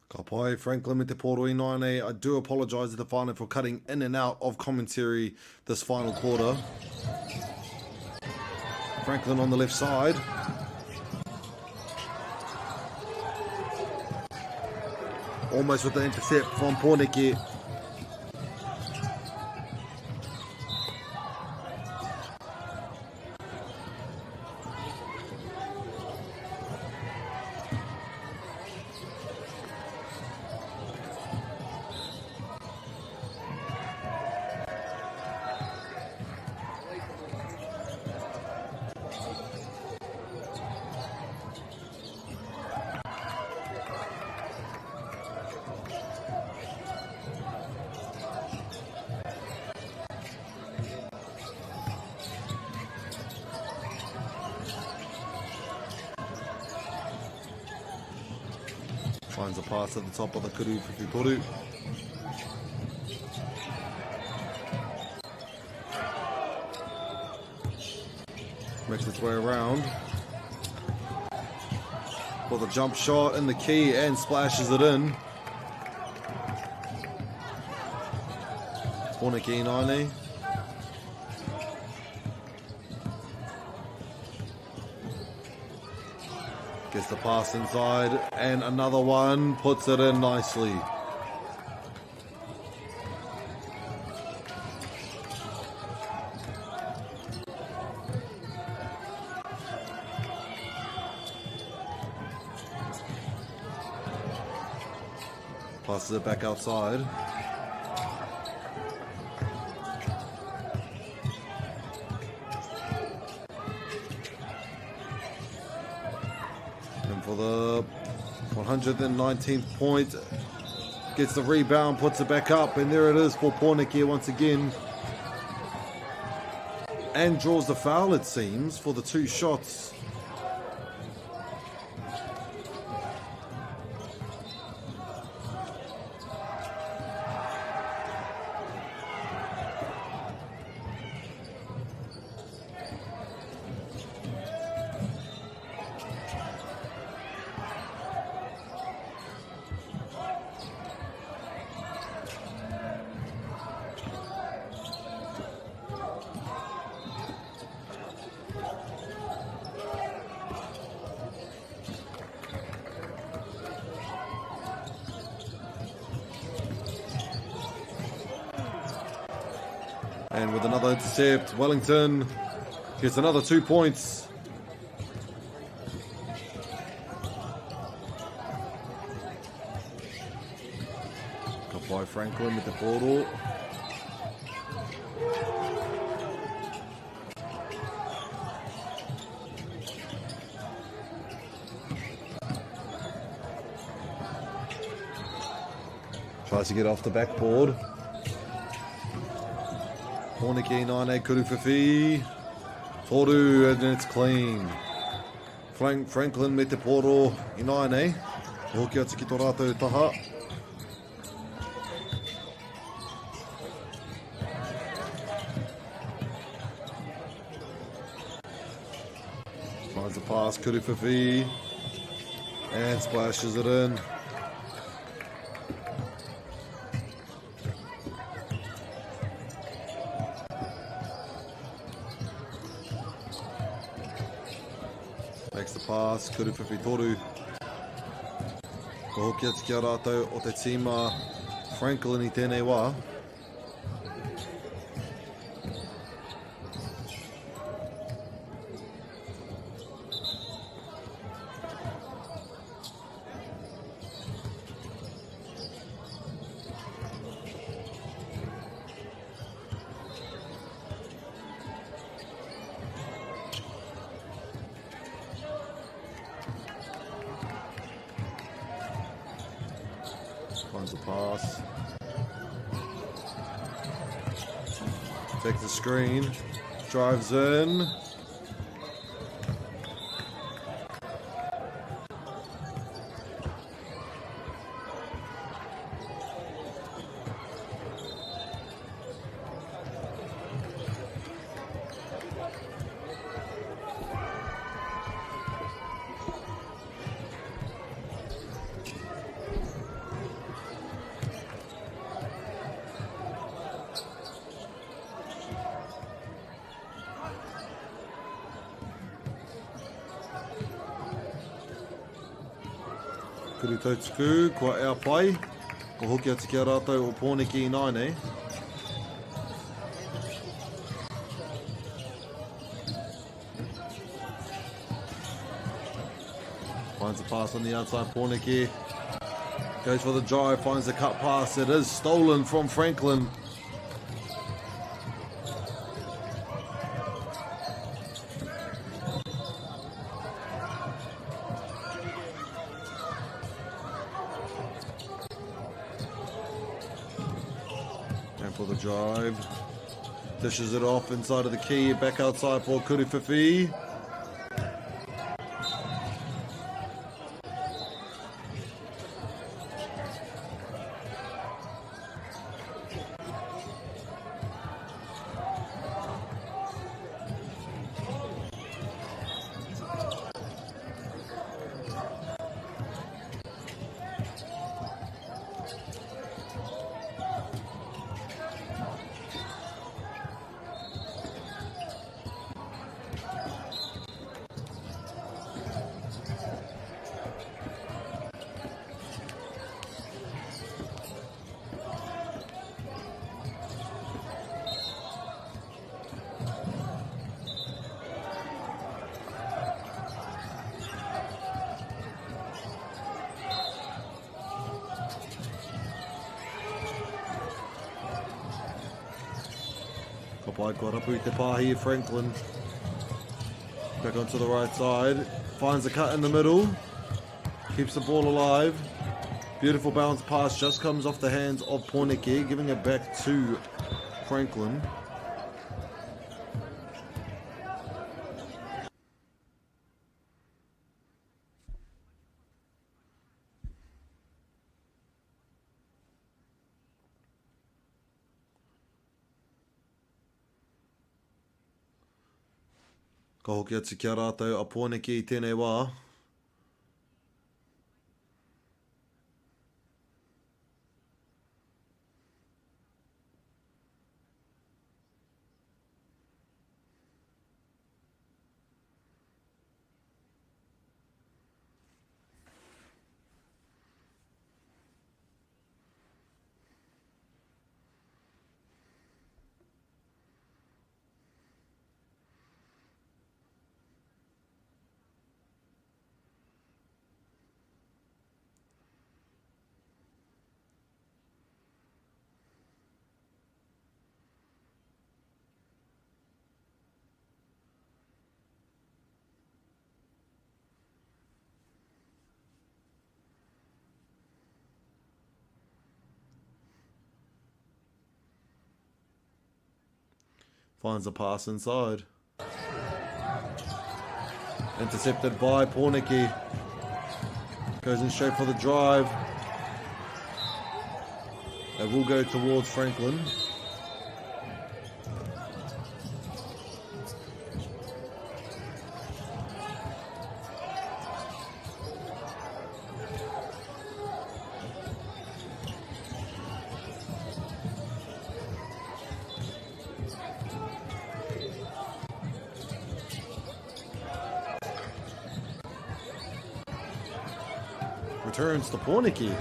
J: Ka pai, Franklin me te poro I Naine. I do apologise to the whānau for cutting in and out of commentary this final quarter. Franklin on the left side. Almost with the intercept from Pōneke. Finds a pass at the top of the Kuru Whiwhitoru. Makes its way around for the jump shot in the key and splashes it in. Pōneke I Naine. Gets the pass inside, and another one, puts it in nicely. Passes it back outside. For the 119th point, gets the rebound, puts it back up, and there it is for Pōneke once again. And draws the foul, it seems, for the two shots. And with another intercept, Wellington gets another 2 points. Got by Franklin with the portal. Tries to get off the backboard. Pōneke I Naine, Kuruwhiwhi, Toru, and it's clean. Franklin me te poro I Naine, hoki atu ki tō rātou taha. Finds a pass, Kuruwhiwhi, and splashes it in. Makes the pass, Kuruwhiwhi Toru. Ko hoki atu ki a rātou o te tīma Franklin I tēnei wā. Finds the pass. Takes the screen. Drives in. Kuri tautuku, kua ea pai. Ko hoki atu ki a rātou o Pōneke I Naine. Finds a pass on the outside, Pōneke. Goes for the drive, finds the cut pass. It is stolen from Franklin. And for the drive. Dishes it off inside of the key. Back outside for Kuriwhiwhi. By Guarapu Te Pāhi, Franklin. Back onto the right side. Finds a cut in the middle. Keeps the ball alive. Beautiful bounce pass just comes off the hands of Pōneke, giving it back to Franklin. Ka hoki atu ki a rātou a Pōneke I tēnei wā. Finds a pass inside. Intercepted by Pōneke. Goes in straight for the drive. They will go towards Franklin. Returns to Pōneke.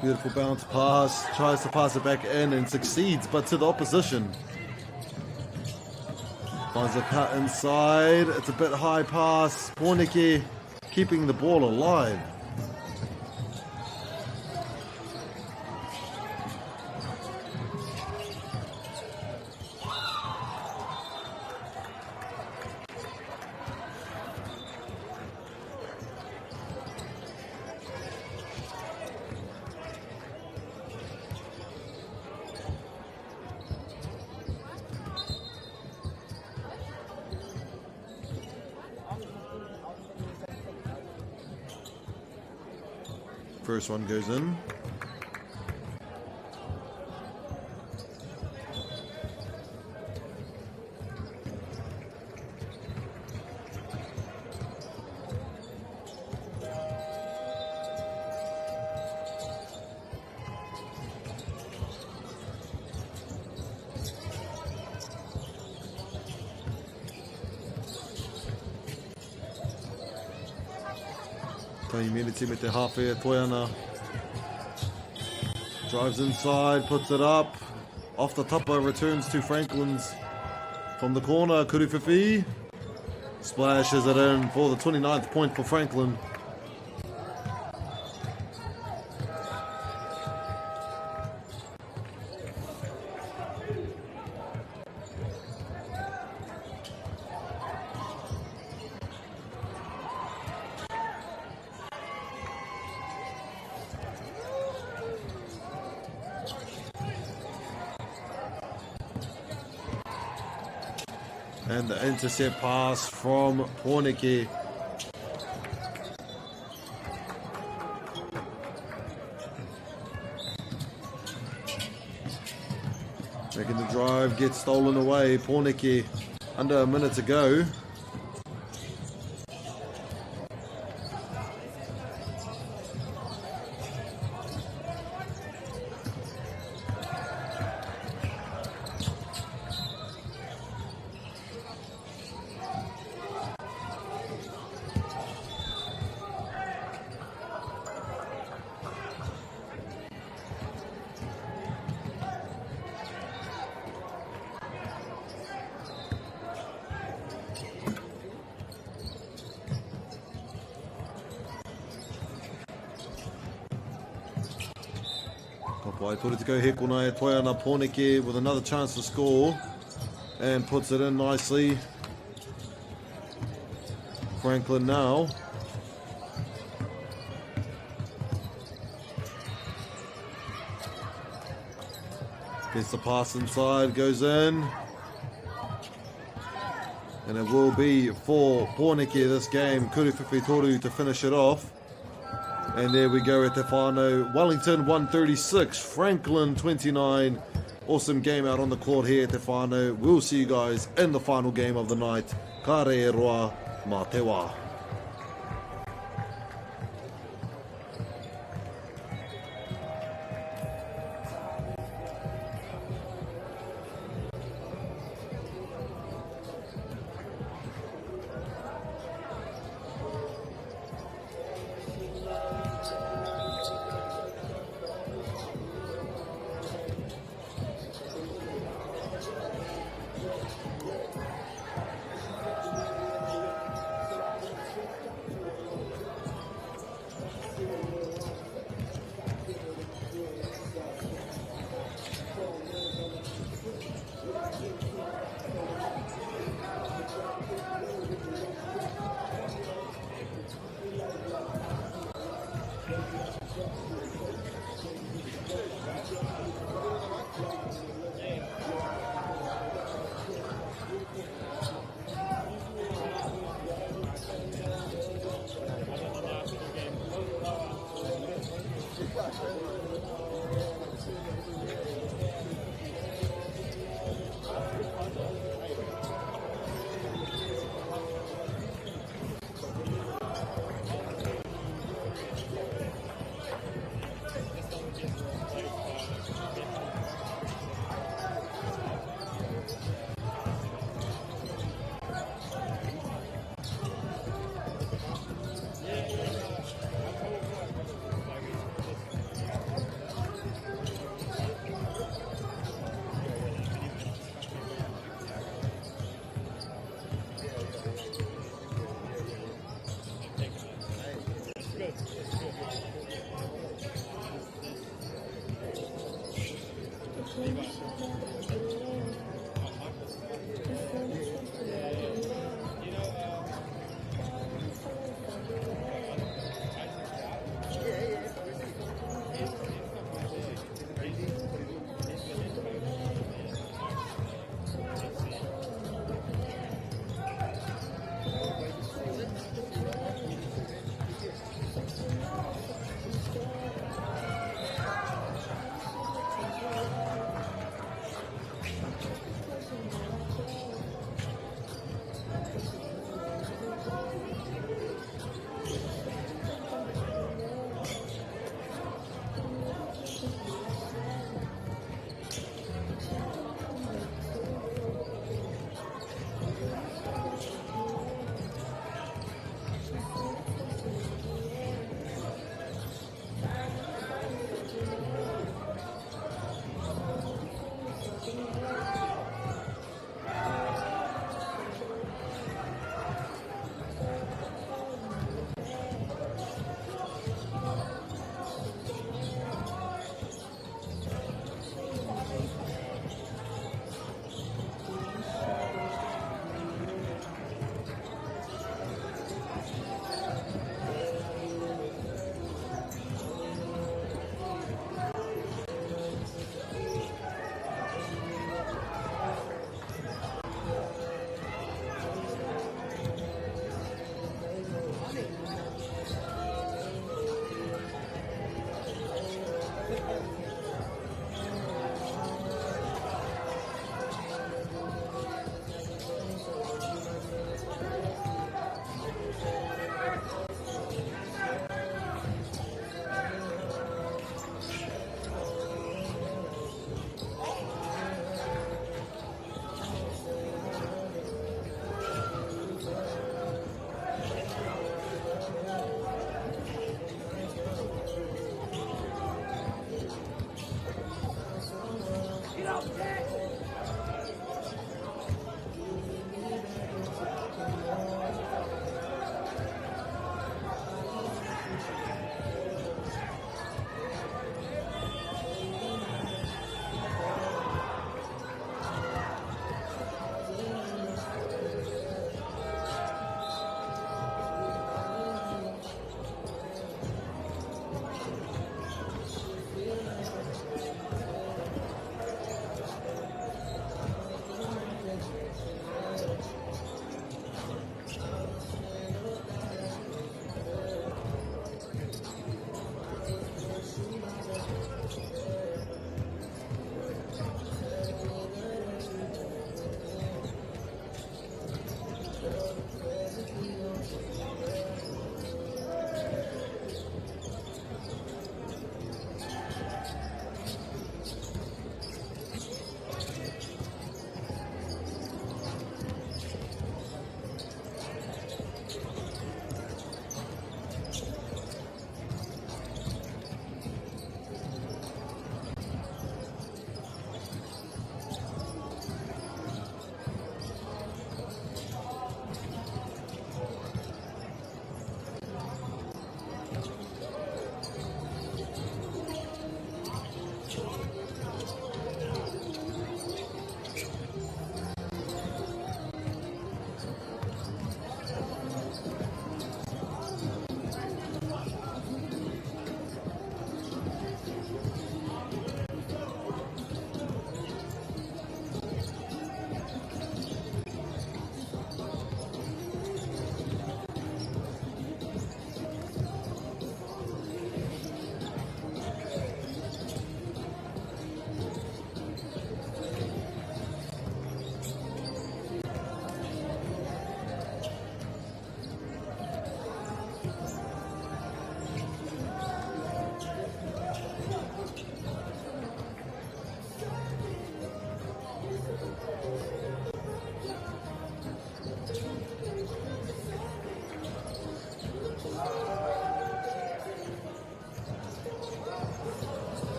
J: Beautiful bounce pass. Tries to pass it back in and succeeds, but to the opposition. Finds a cut inside. It's a bit high pass. Pōneke keeping the ball alive. First one goes in. Tahi miniti me te hawhea Toiana. Drives inside, puts it up. Off the tapa, returns to Franklin's from the corner. Kuruwhiwhi splashes it in for the 29th point for Franklin. And the intercept pass from Porneke. Making the drive, gets stolen away. Porneke under a minute to go. Kapai tore to go Hekona e Toiana. Porneke with another chance to score and puts it in nicely. Franklin now. Gets the pass inside, goes in. And it will be for Porneke this game. Kuruwhiwhi Toru to finish it off. And there we go at the whānau. Wellington 136, Franklin 29. Awesome game out on the court here at the whānau. We'll see you guys in the final game of the night. Ka re roa, mā te wā.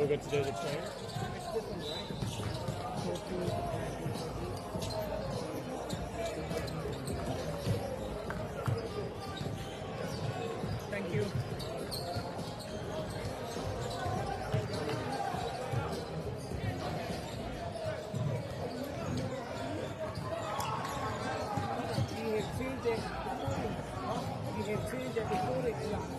K: all get to do the train?
B: Thank you. You have changed it before. You have changed it before it.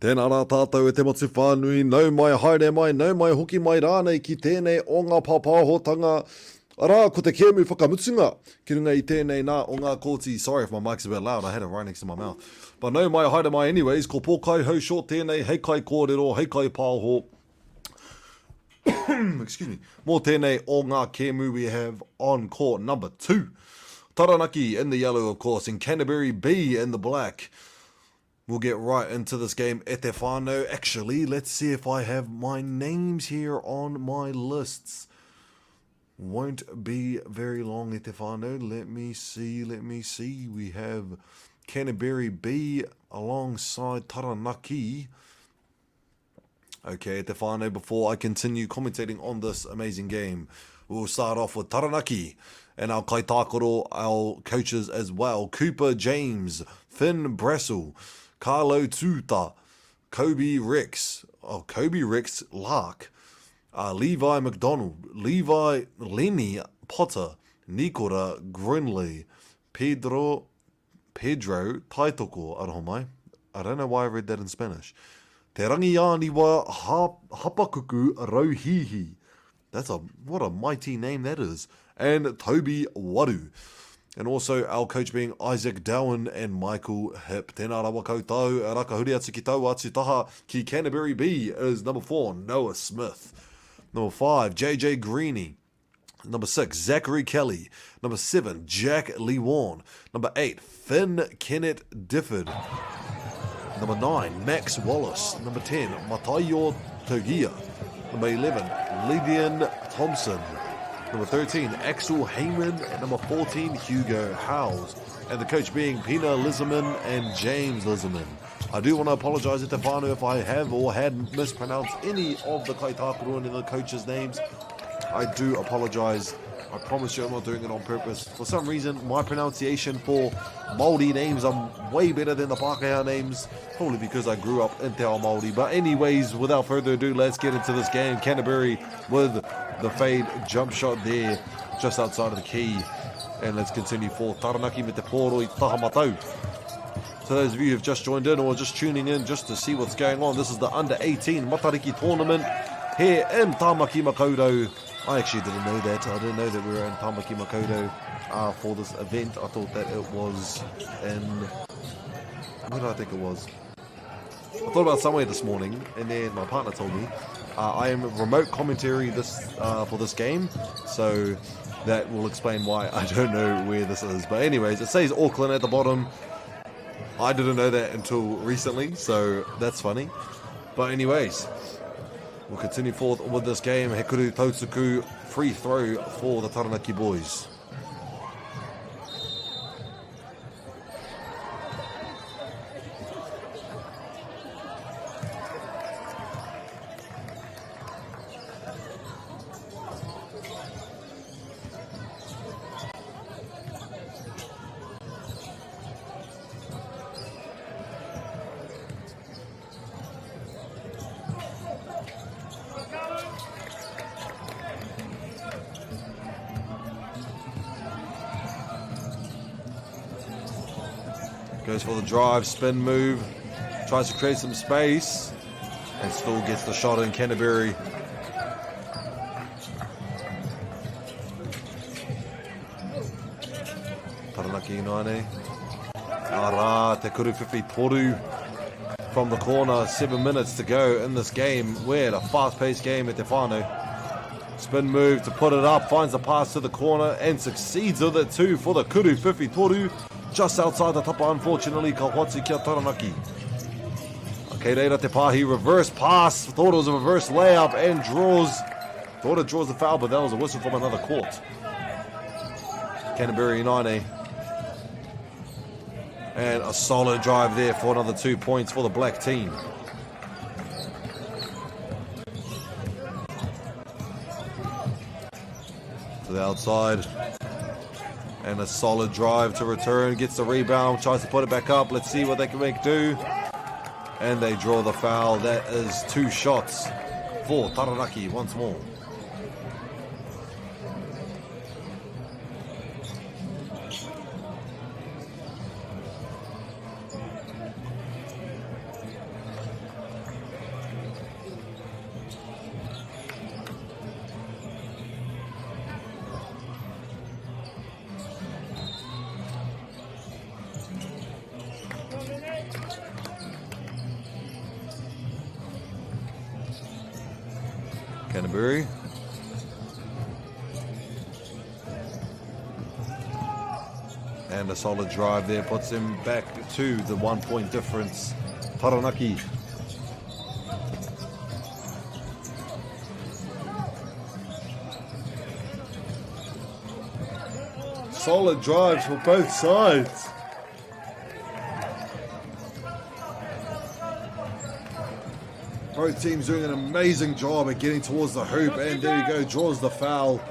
J: Tēnā rā tātou e te motu whānui, nau mai haere mai, nau mai hoki mai rānei ki tēnei o ngā pāpāhotanga. Arā, ko te kēmu whakamutunga, ki runga I tēnei nā o ngā kōti. Sorry if my mic's a bit loud, I had it right next to my mouth. But nau mai haere mai anyways, ko pōkai hau short tēnei, hei kai kōrero, hei kai pāho. Excuse me. Mō tēnei o ngā kēmu we have on court number 2. Taranaki in the yellow, of course, and Canterbury B in the black. We'll get right into this game. E te whānau. Actually, let's see if I have my names here on my lists. Won't be very long, e te whānau. Let me see. We have Canterbury B alongside Taranaki. Okay, e te whānau, before I continue commentating on this amazing game, we'll start off with Taranaki and our kaitākoro, our coaches as well. Cooper James, Finn Brassel, Carlo Tuta, Kobe Rex, Lark, Levi McDonald, Lenny Potter, Nikora Grunley, Pedro Taitoko, aroha mai. I don't know why I read that in Spanish. Te rangiani wa Hapakuku Rauhihi. What a mighty name that is. And Toby Waru. And also our coach being Isaac Dowan and Michael Hip. Tēnā rawa koutou, rakahuri atu ki tau atu taha ki Canterbury B is number 4, Noah Smith. Number 5, JJ Greeny. Number 6, Zachary Kelly. Number 7, Jack Lee Warren. Number 8, Finn Kennett Difford. Number 9, Max Wallace. Number 10, Matayo Togia. Number 11, Lydian Thompson. Number 13, Axel Heyman. And number 14, Hugo Howes. And the coach being Pina Lisserman and James Lisserman. I do want to apologise to Tefano if I have or had mispronounced any of the kaitākoro and the coaches' names. I do apologise. I promise you I'm not doing it on purpose. For some reason, my pronunciation for Māori names are way better than the Pākehā names. Probably because I grew up in Te Ao Māori. But anyways, without further ado, let's get into this game. Canterbury with the fade jump shot there, just outside of the key. And let's continue for Taranaki me te pōro I taha matau. So those of you who have just joined in or just tuning in just to see what's going on, this is the Under-18 Matariki tournament here in Tāmaki Makaurau. I actually didn't know that. I didn't know that we were in Tāmaki Makaurau for this event. I thought that it was in... Where did I think it was? I thought about somewhere this morning, and then my partner told me I am remote commentary for this game, so that will explain why I don't know where this is. But anyways, it says Auckland at the bottom. I didn't know that until recently, so that's funny. But anyways, we'll continue forth with this game. Hekuru Tautuku, free throw for the Taranaki boys. Goes for the drive, spin move, tries to create some space, and still gets the shot in. Canterbury. Taranaki United. Ara, te kuruwhiwhi toru from the corner. 7 minutes to go in this game. We're a fast-paced game at Te Whānau. Spin move to put it up, finds the pass to the corner and succeeds with it too for the kuruwhiwhi toru. Just outside the tapa, unfortunately, ka hoatu kia Taranaki. Okay, reira te pahi, reverse pass. Thought it was a reverse layup and thought it draws the foul, but that was a whistle from another court. Canterbury United. And a solid drive there for another 2 points for the black team. To the outside. And a solid drive to return, gets the rebound, tries to put it back up. Let's see what they can make do. And they draw the foul. That is 2 shots for Taranaki once more. Canterbury. And a solid drive there puts him back to the 1 point difference. Taranaki. Solid drives for both sides. Both teams doing an amazing job at getting towards the hoop, and there you go, draws the foul.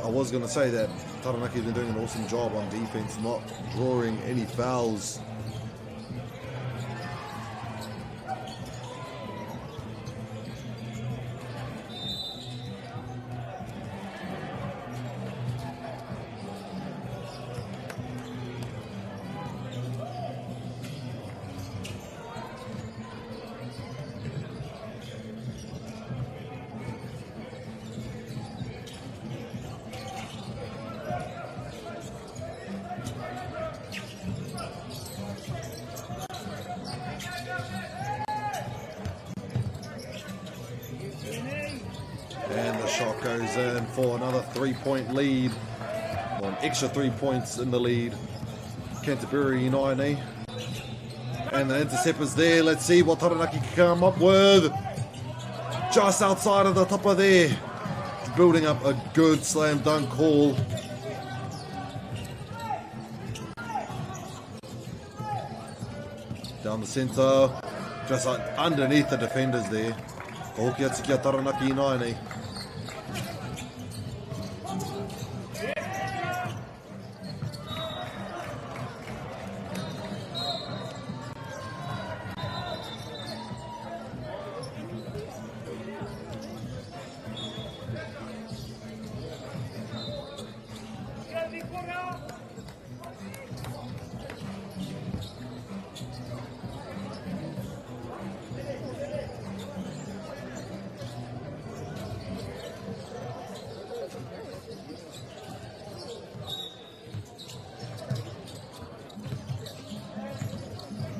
J: I was going to say that Taranaki has been doing an awesome job on defense, not drawing any fouls. And the shot goes in for another 3 point lead. Well, an extra 3 points in the lead. Canterbury United. And the interceptor's there. Let's see what Taranaki can come up with. Just outside of the top of there. Building up a good slam dunk call. Down the centre. Just like underneath the defenders there. Hoki Atsuki Taranaki United.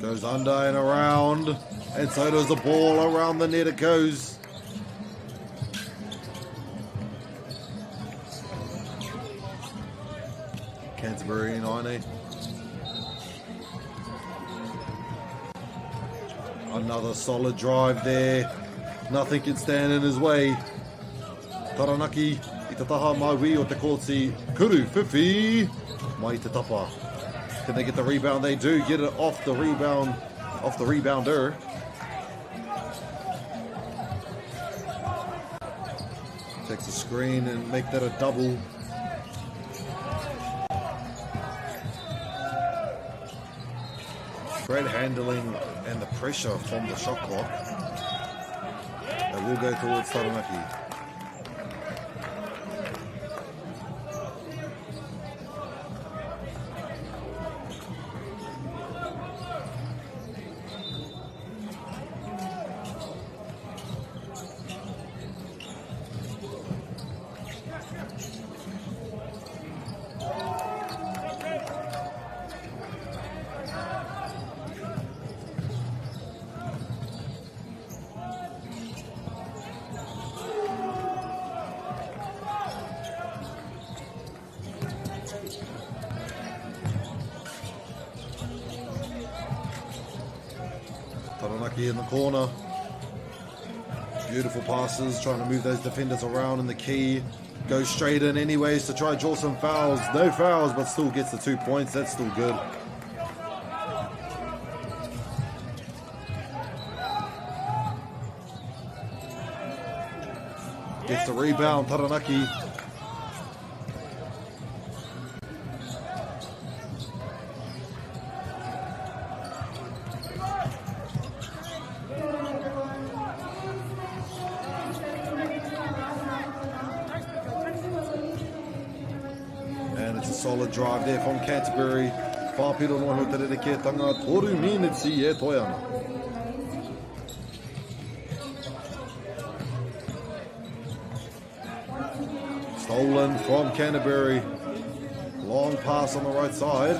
J: Goes under and around, and so does the ball around the net. It goes. Canterbury United. Another solid drive there. Nothing can stand in his way. Taranaki, i te taha maui o te kōti kuru whiwhi mai te tapa. Can they get the rebound? They do get it off the rebound, off the rebounder. Takes a screen and make that a double. Great handling and the pressure from the shot clock. It will go towards Taranaki. Taranaki in the corner. Beautiful passes, trying to move those defenders around in the key. Goes straight in anyways to try to draw some fouls. No fouls, but still gets the 2 points. That's still good. Gets the rebound, Taranaki. Solid drive there from Canterbury. Whāpiro noa ho te rerekētanga, 3 minutes e toi ana. Stolen from Canterbury. Long pass on the right side.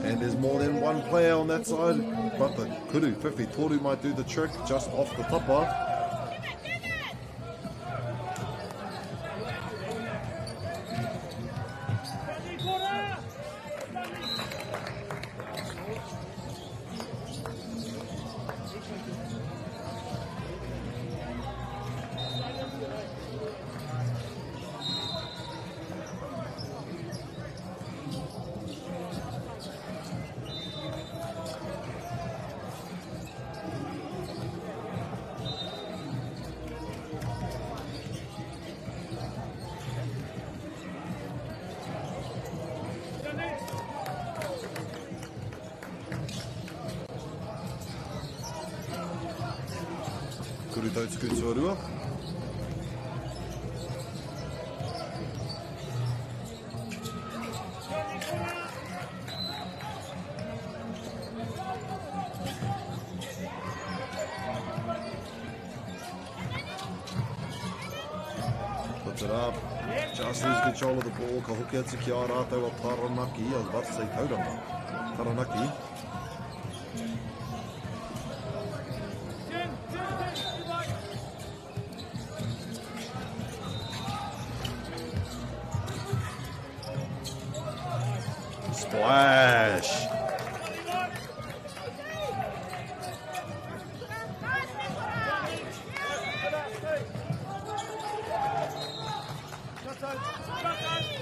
J: And there's more than one player on that side, but the Kuru Whiwhi Toru might do the trick just off the tapa. Kuru tautuku tuarua. Puts it up. Just lose control of the ball. Ka hoki atu ki a rātou a Taranaki. I was about to say Tauranga. Taranaki. Splash.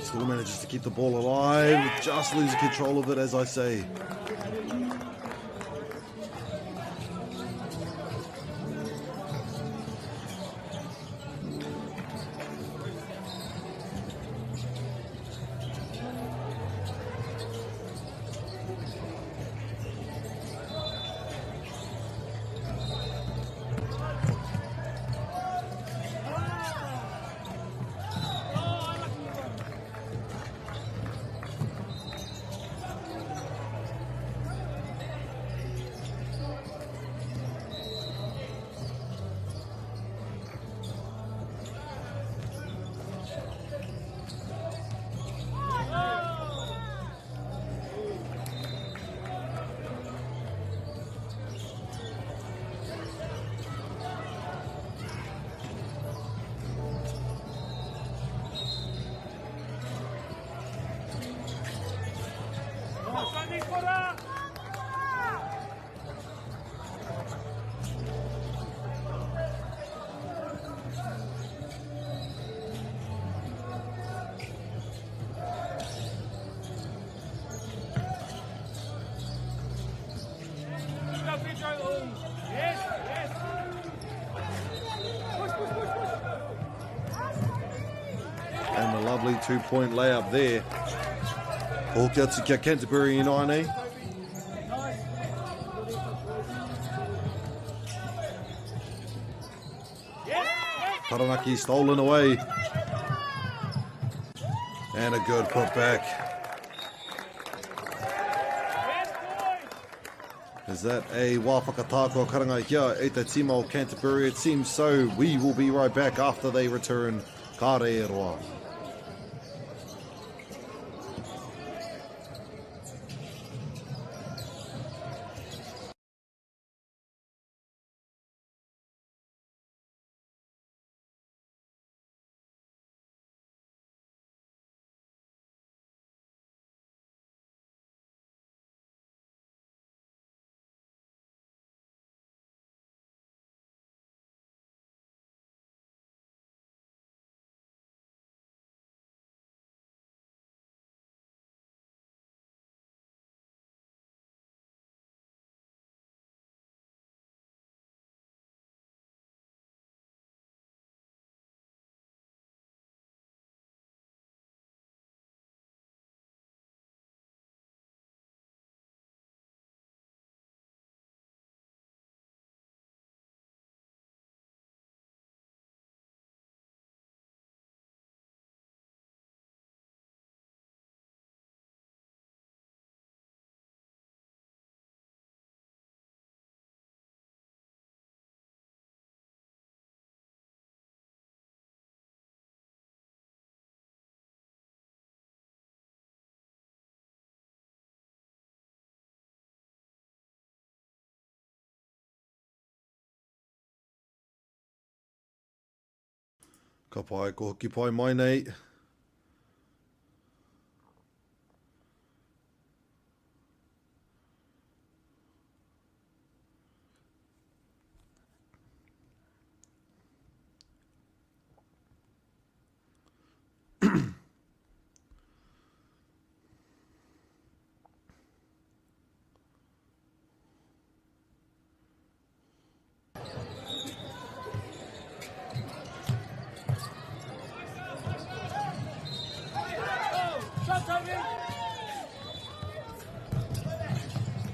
J: Still manages to keep the ball alive, just losing control of it, as I say. And a lovely 2-point layup there. Hoki atu kia Canterbury United. Taranaki stolen away. And a good putback. Is that a wāwhakatākua karanga here e te tima o Canterbury? It seems so. We will be right back after they return. Ka re roa. Ka pai, ko hoki pai mai nei.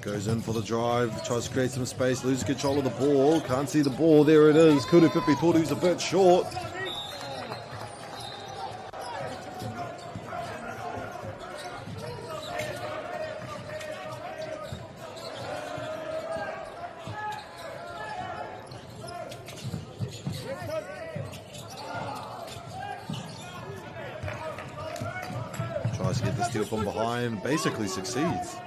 J: Goes in for the drive, tries to create some space, loses control of the ball, can't see the ball, there it is. Kurupipi thought he was a bit short. Tries to get the steal from behind, basically succeeds.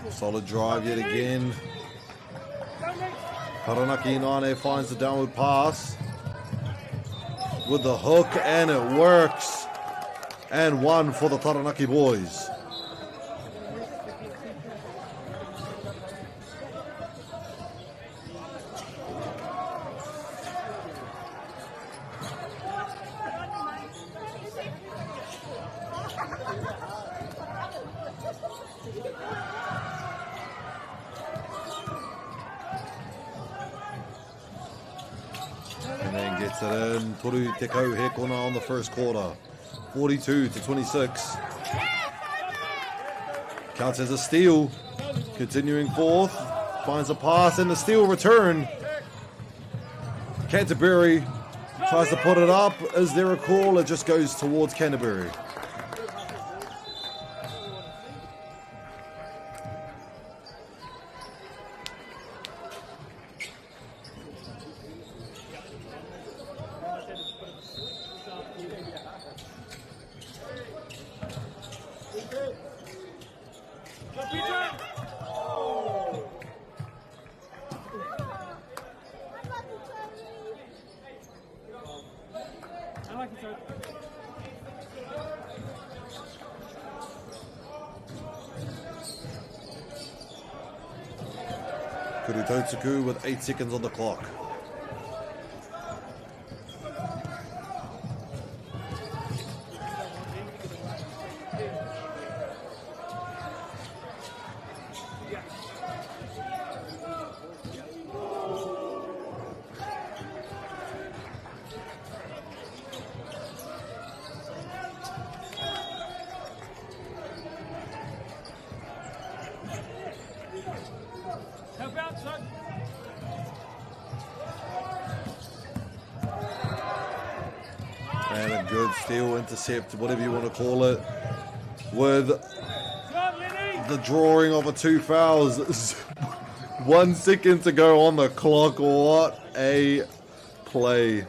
J: Solid drive yet again. Taranaki Inane finds the downward pass with the hook, and it works. And one for the Taranaki boys. And then gets it in. Toru Tekau Hekona on the first quarter. 42-26. Counts as a steal. Continuing forth. Finds a pass and the steal return. Canterbury tries to put it up. Is there a call? It just goes towards Canterbury. Kurutotsuku with 8 seconds on the clock. And a good steal, intercept, whatever you want to call it, with the drawing of a 2 fouls. 1 second to go on the clock. What a play.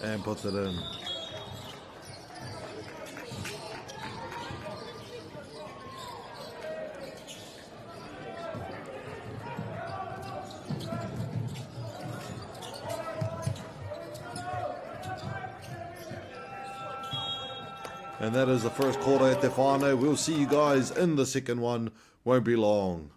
J: And puts it in. And that is the first quarter at Te Whānau. We'll see you guys in the second one. Won't be long.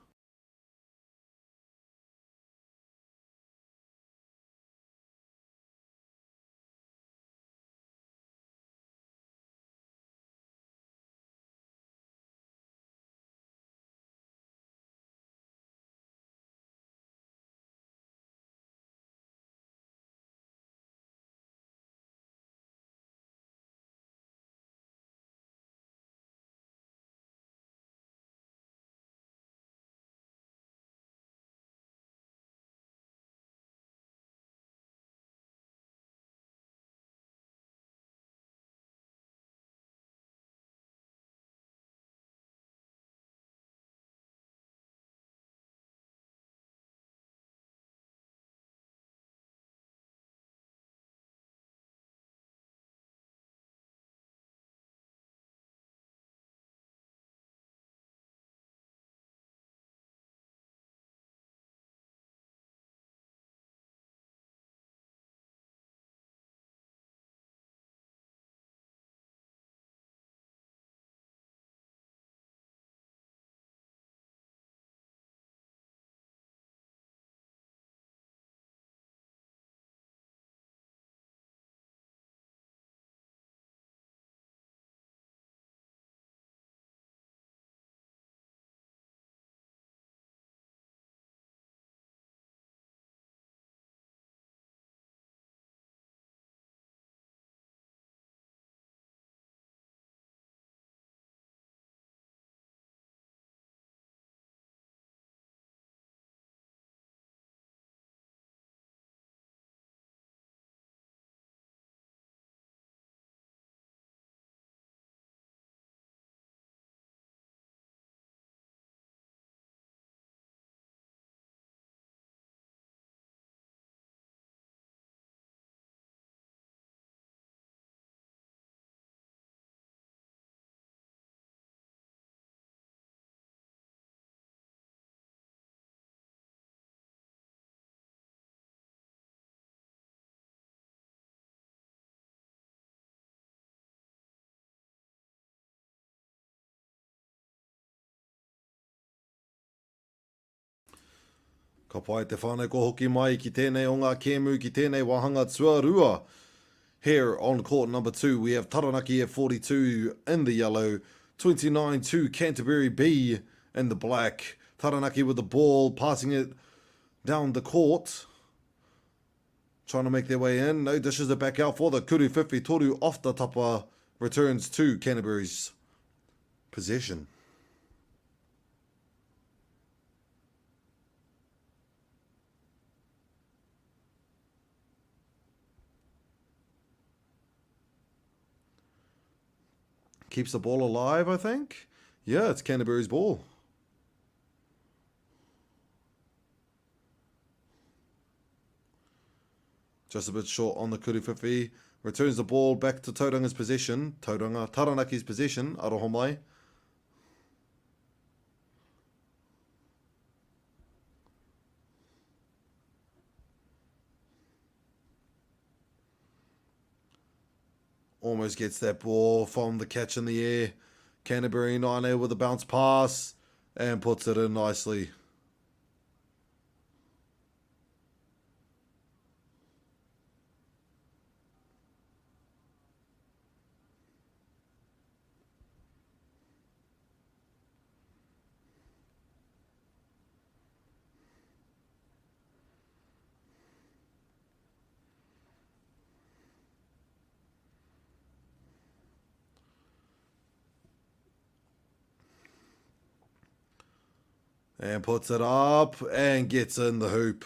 J: Ka pai te whānau ko hoki mai ki tēnei o ngā kēmu ki tēnei wahanga tuarua. Here on court number 2, we have Taranaki at 42 in the yellow, 29 to Canterbury B in the black. Taranaki with the ball, passing it down the court. Trying to make their way in. No, dishes it back out for the Kuru Whiwhi Toru off the tapa. Returns to Canterbury's possession. Keeps the ball alive, I think. Yeah, it's Canterbury's ball. Just a bit short on the Kuru Whiwhi. Returns the ball back to Tauranga's possession. Taranaki's possession. Aroha mai. Almost gets that ball from the catch in the air. Canterbury 9 with a bounce pass and puts it in nicely. And puts it up and gets in the hoop.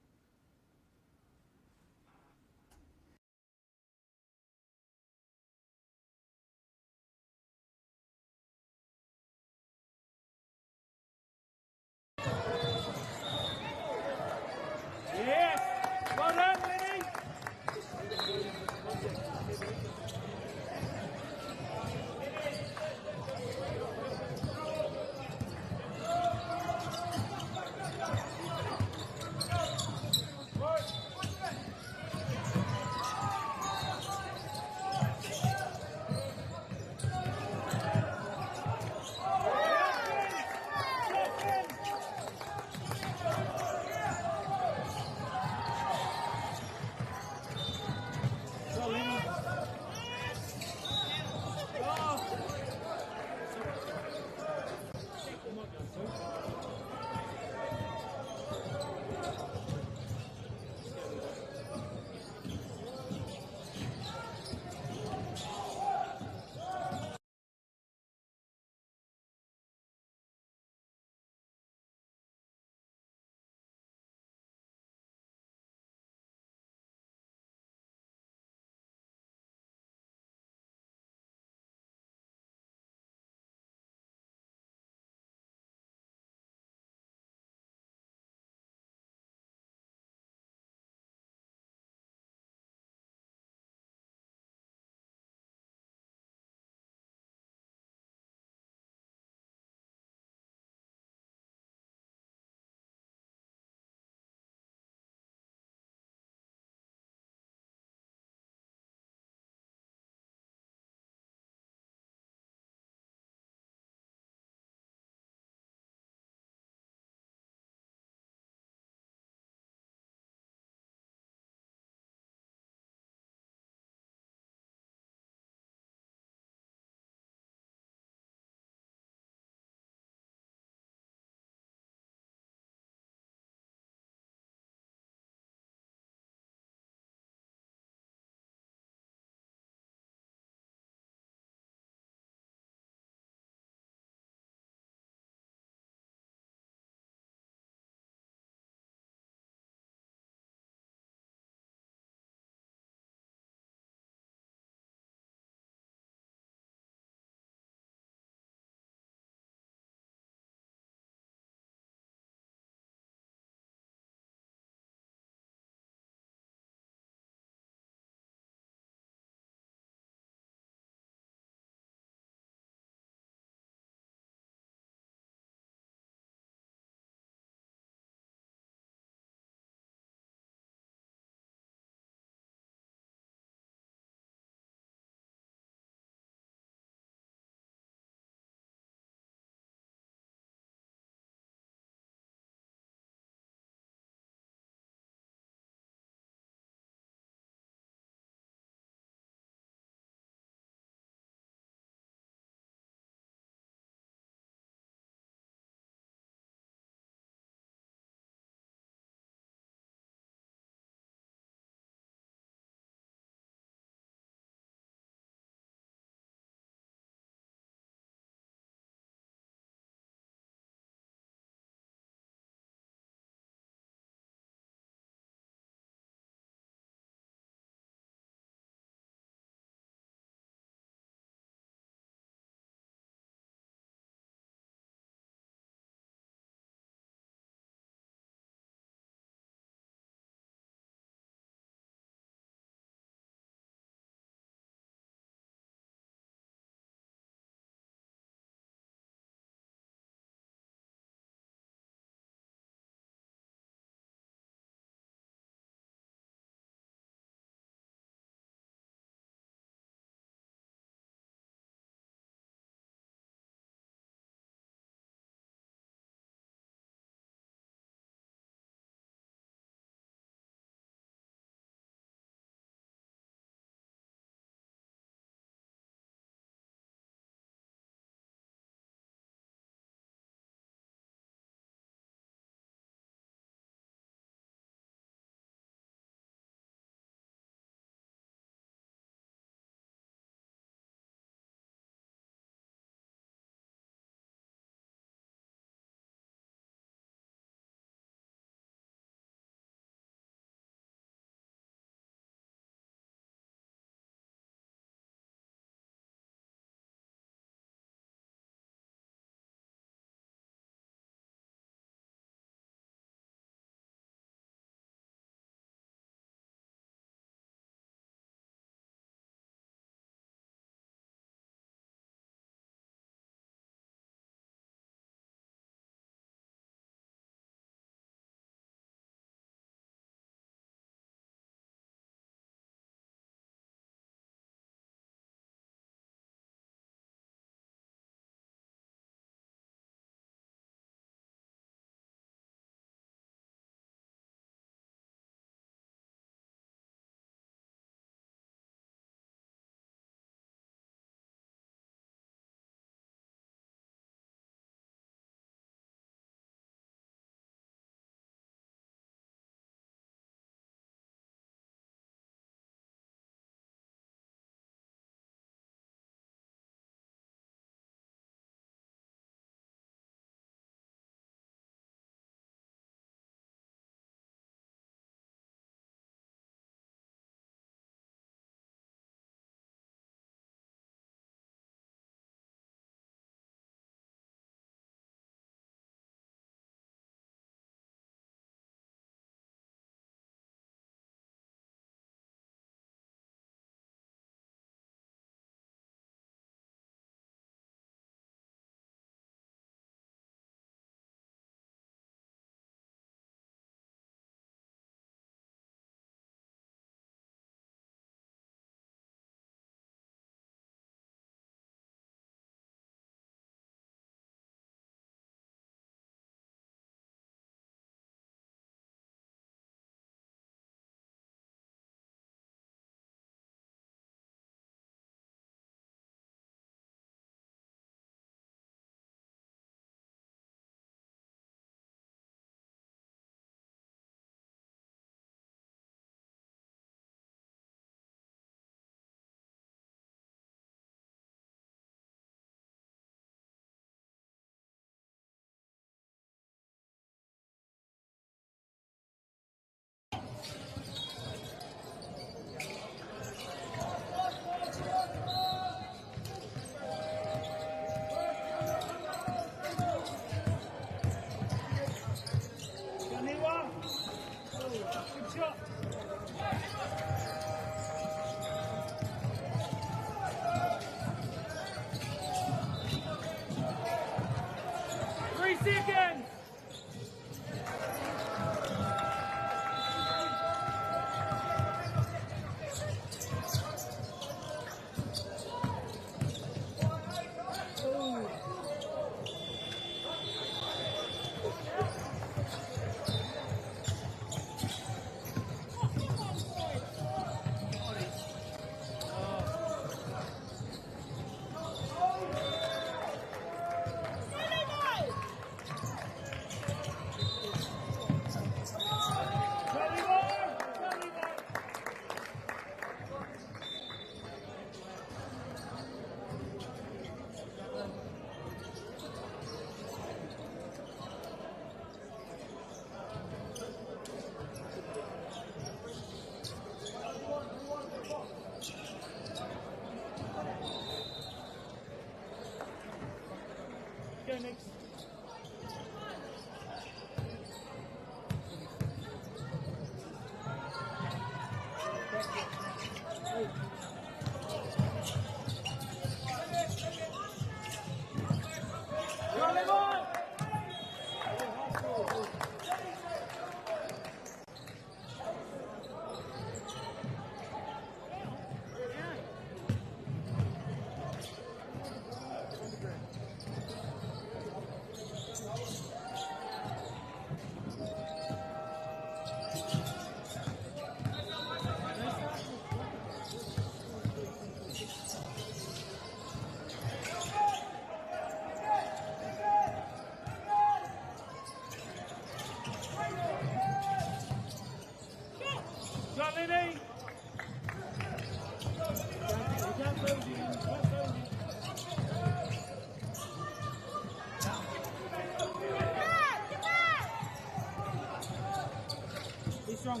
B: Strong.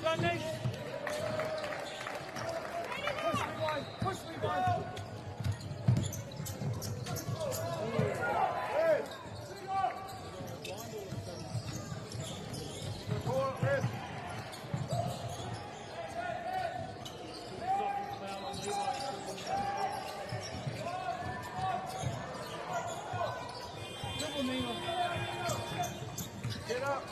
B: Go, Nate. Push me wide. Push me wide. Get up.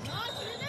C: Not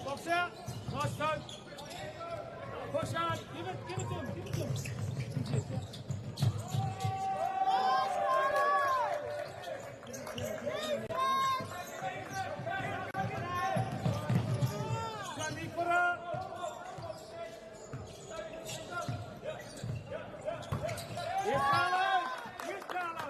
B: Box out. Nice toe. Push hard. Give it to him. Give it to him. Yes, Carlo. Yes, Carlo.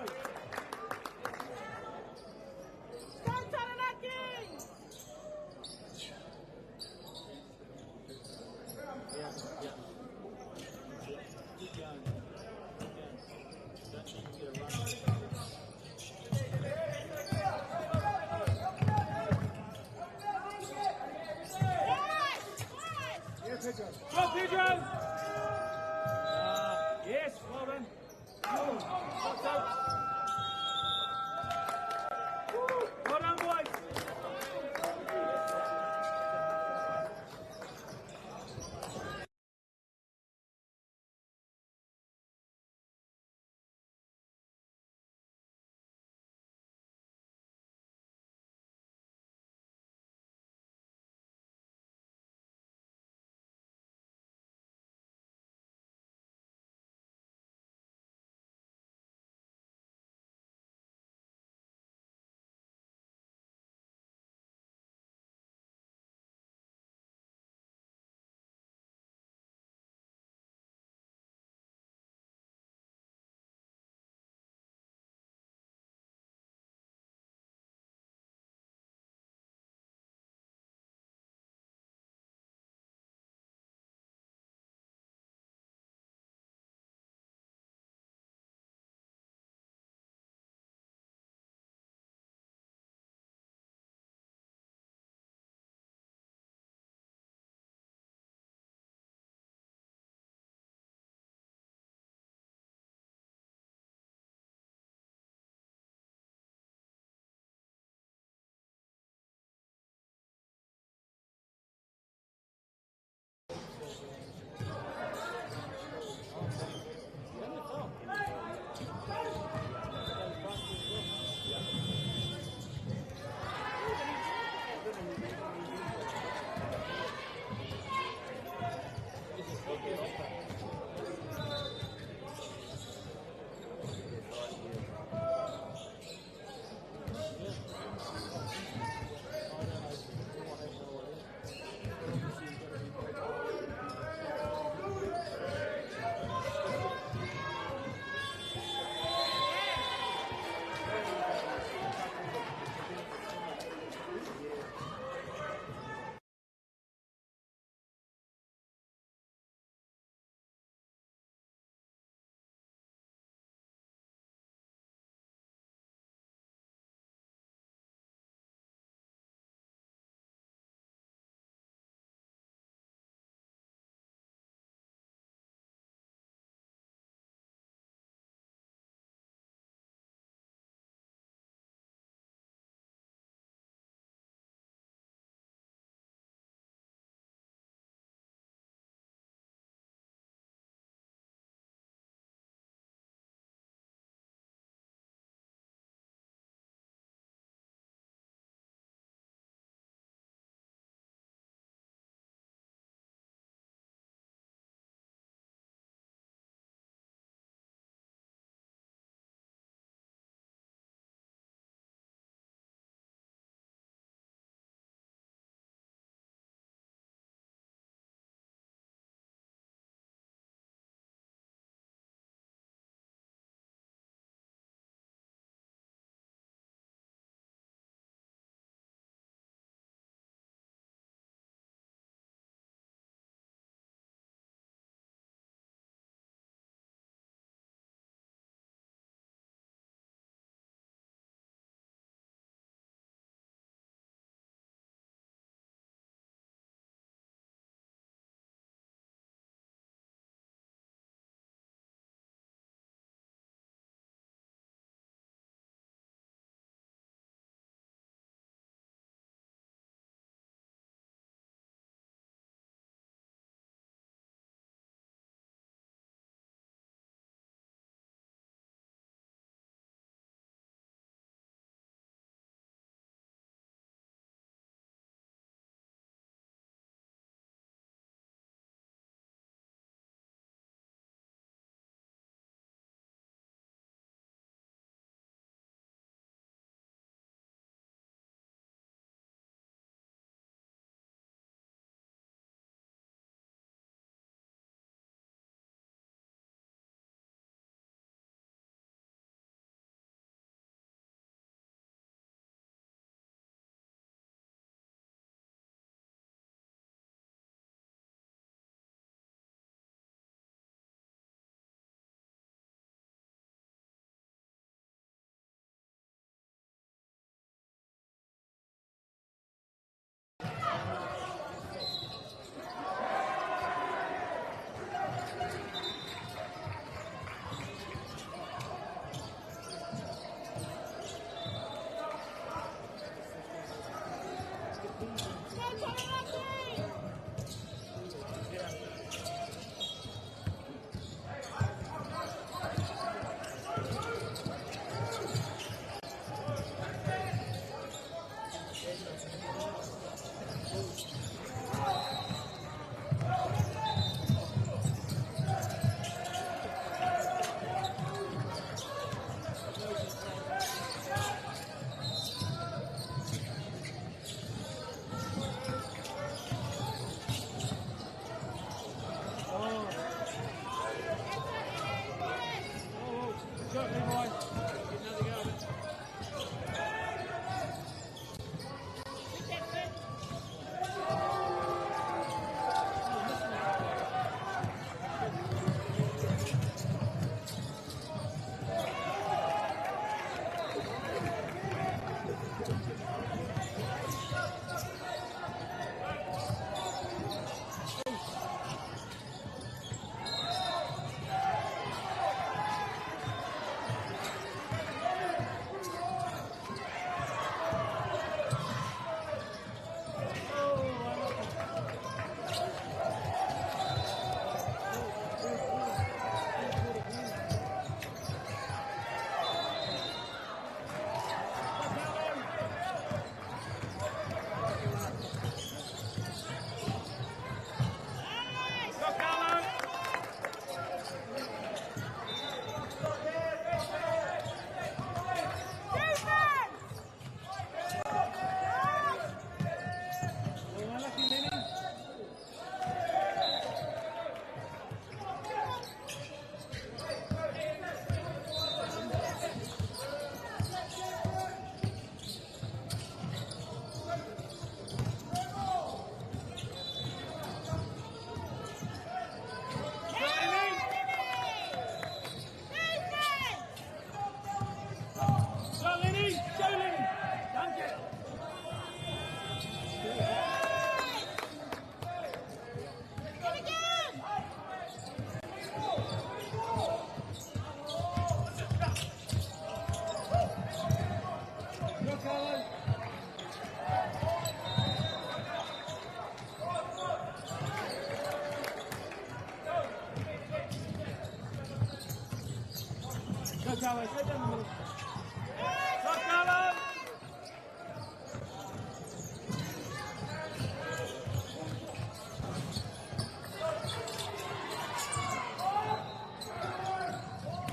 B: Shot Carlo.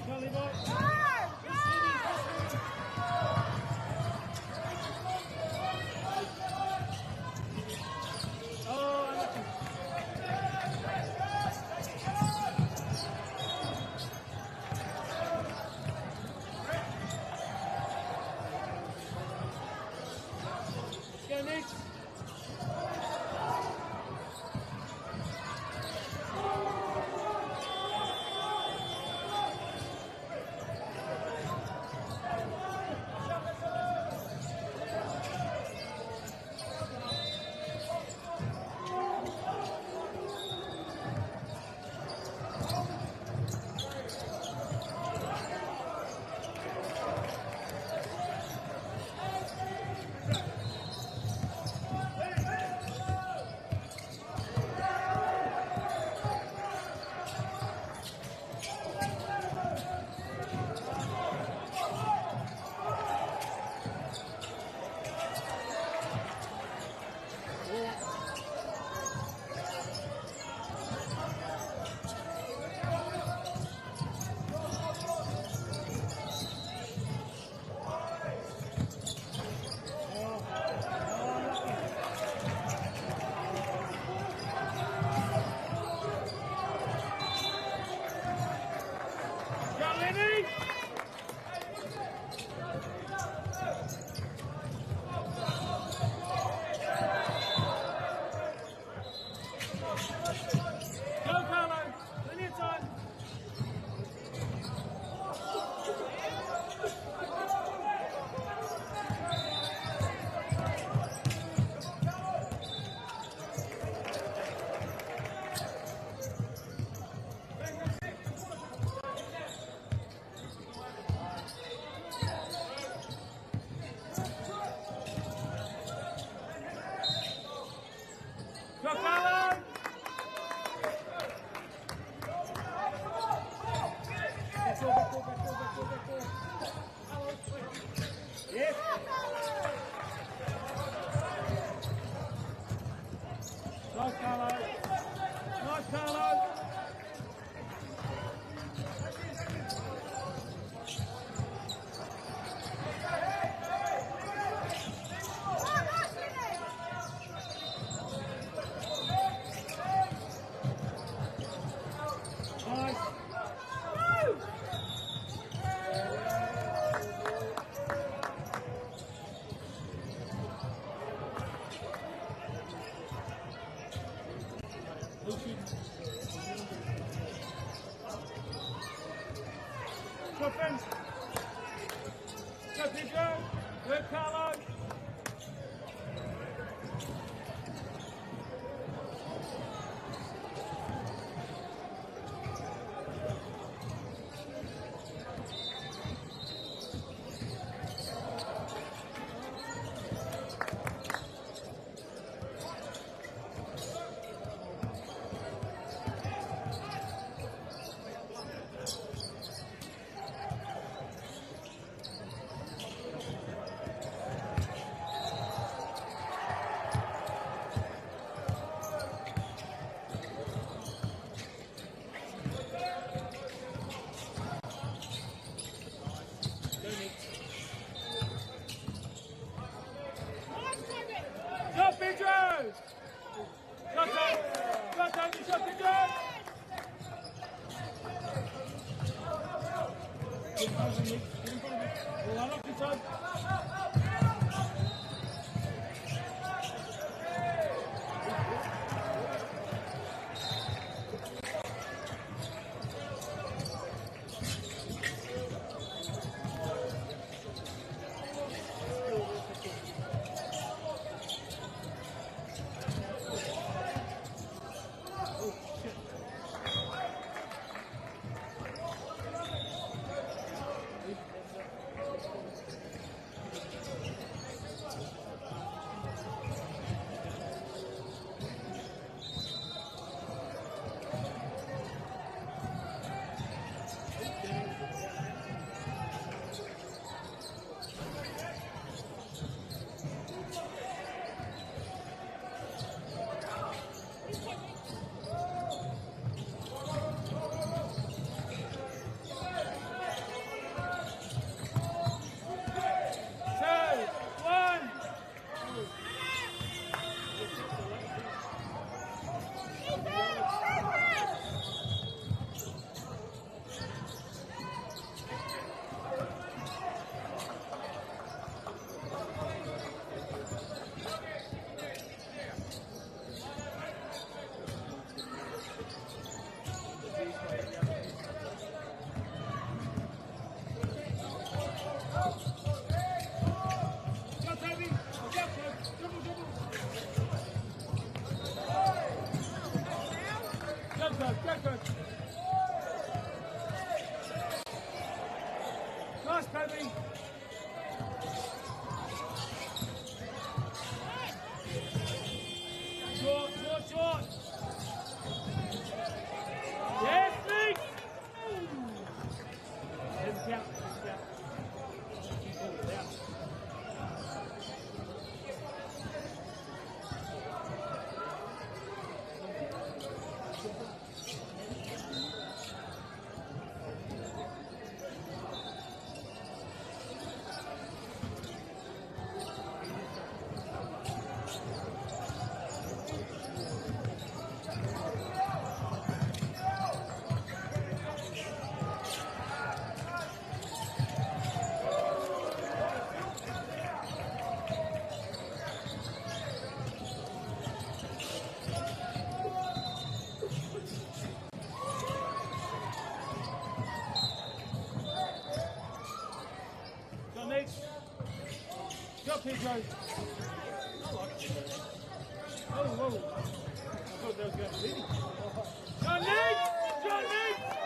B: Charlie boy. Oh, unlucky. Go, Nick. Go, Lenny. Go, Carlo. Plenty of time. Go, Carlo. Yes. Nice, Carlo. Nice, Carlo. Nice. Go, friends. Go, Pedro. Good, Carlo. Go, Pedro! Go, Tony! Go, Tony! Go, Pedro! Get in front of me. Get in front of me. Oh, I like this one. next. Go, Pedro. Oh, whoa. I thought that was going to be. John Nick! John Nick!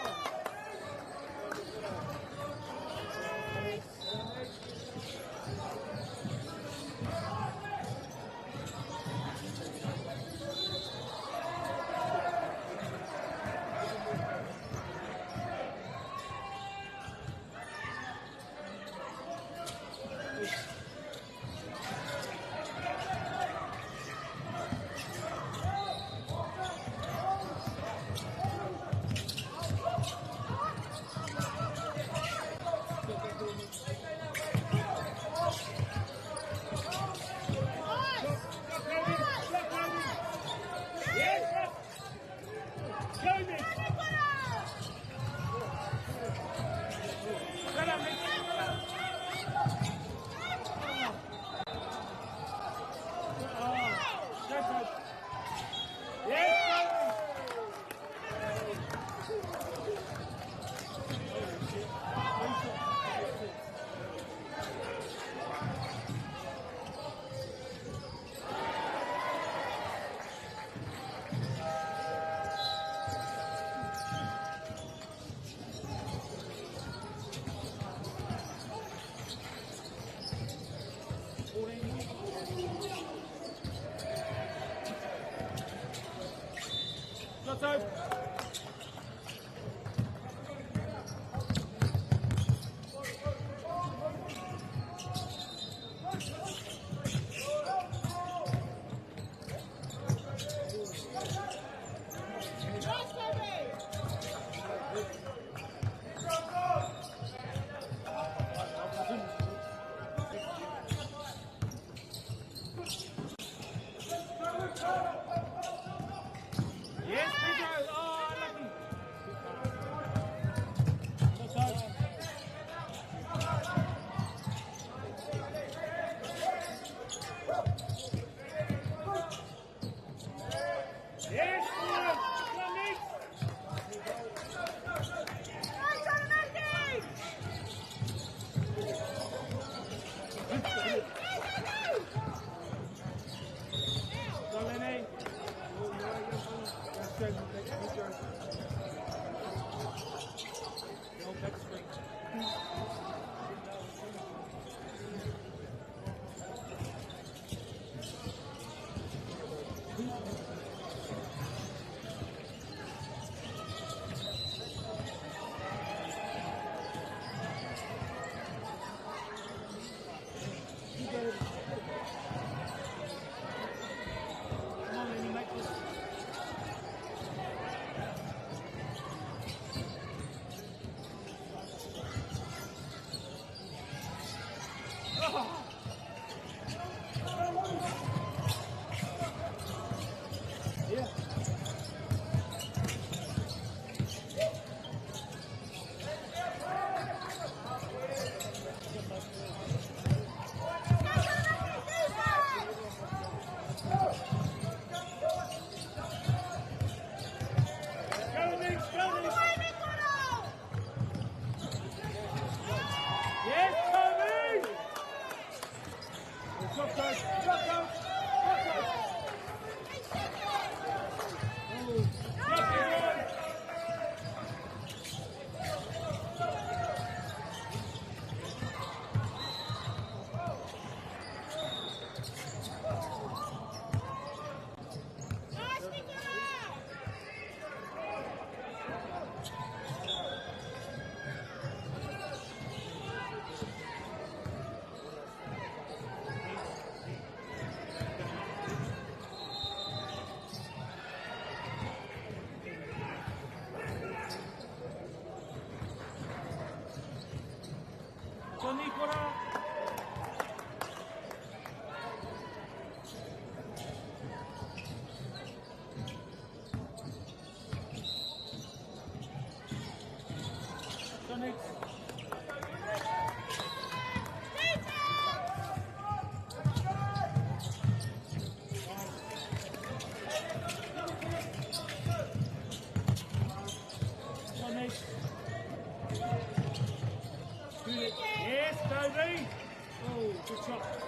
B: Shot Yes, Toby. Good shot.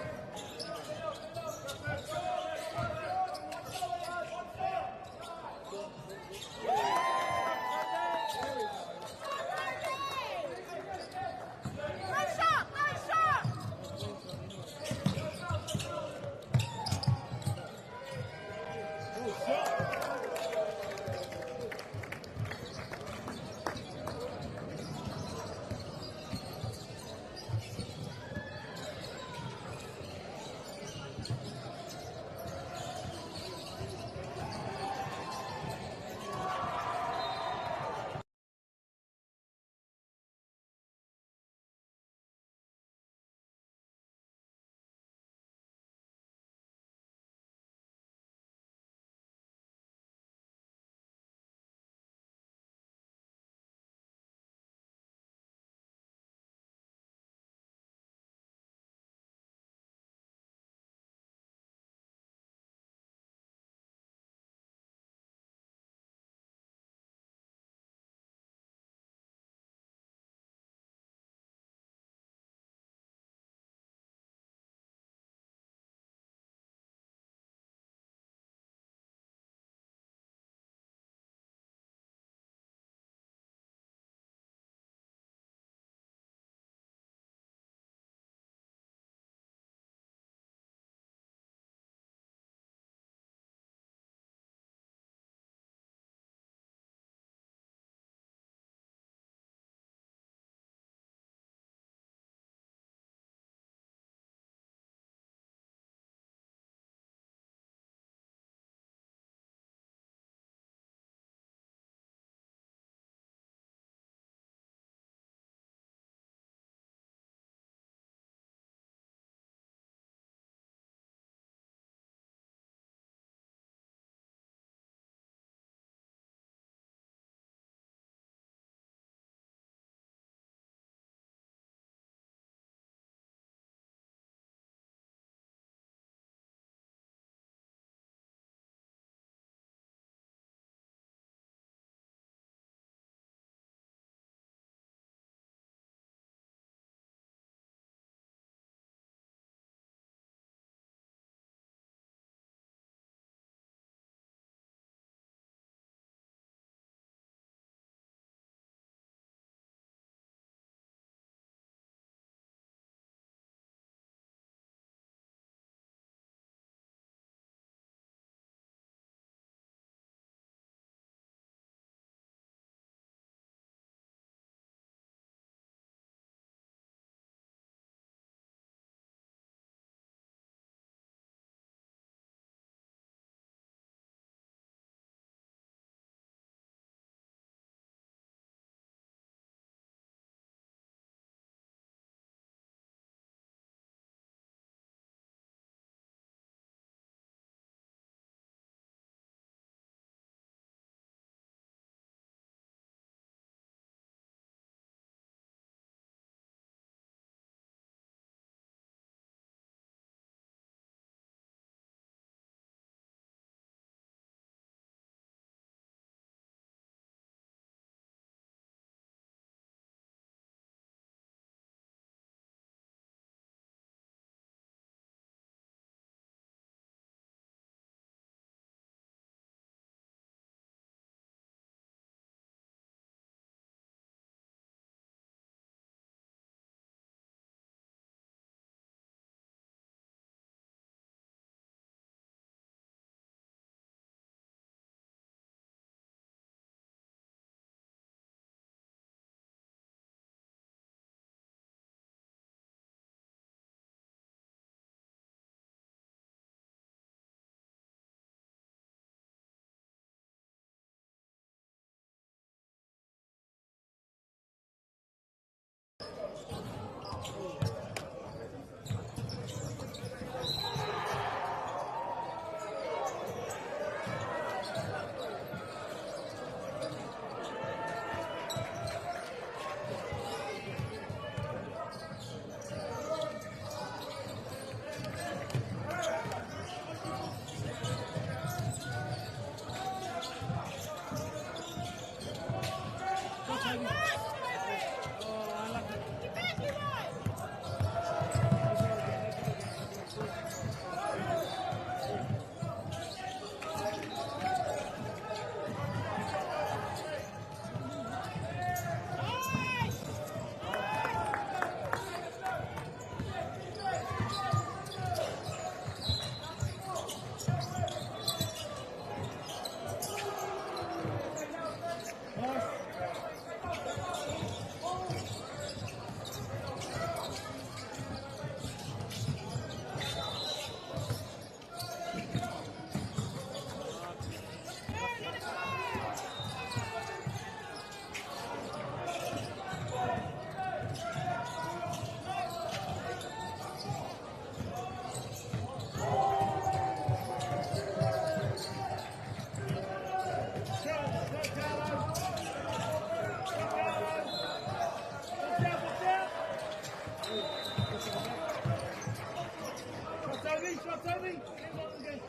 B: Toby.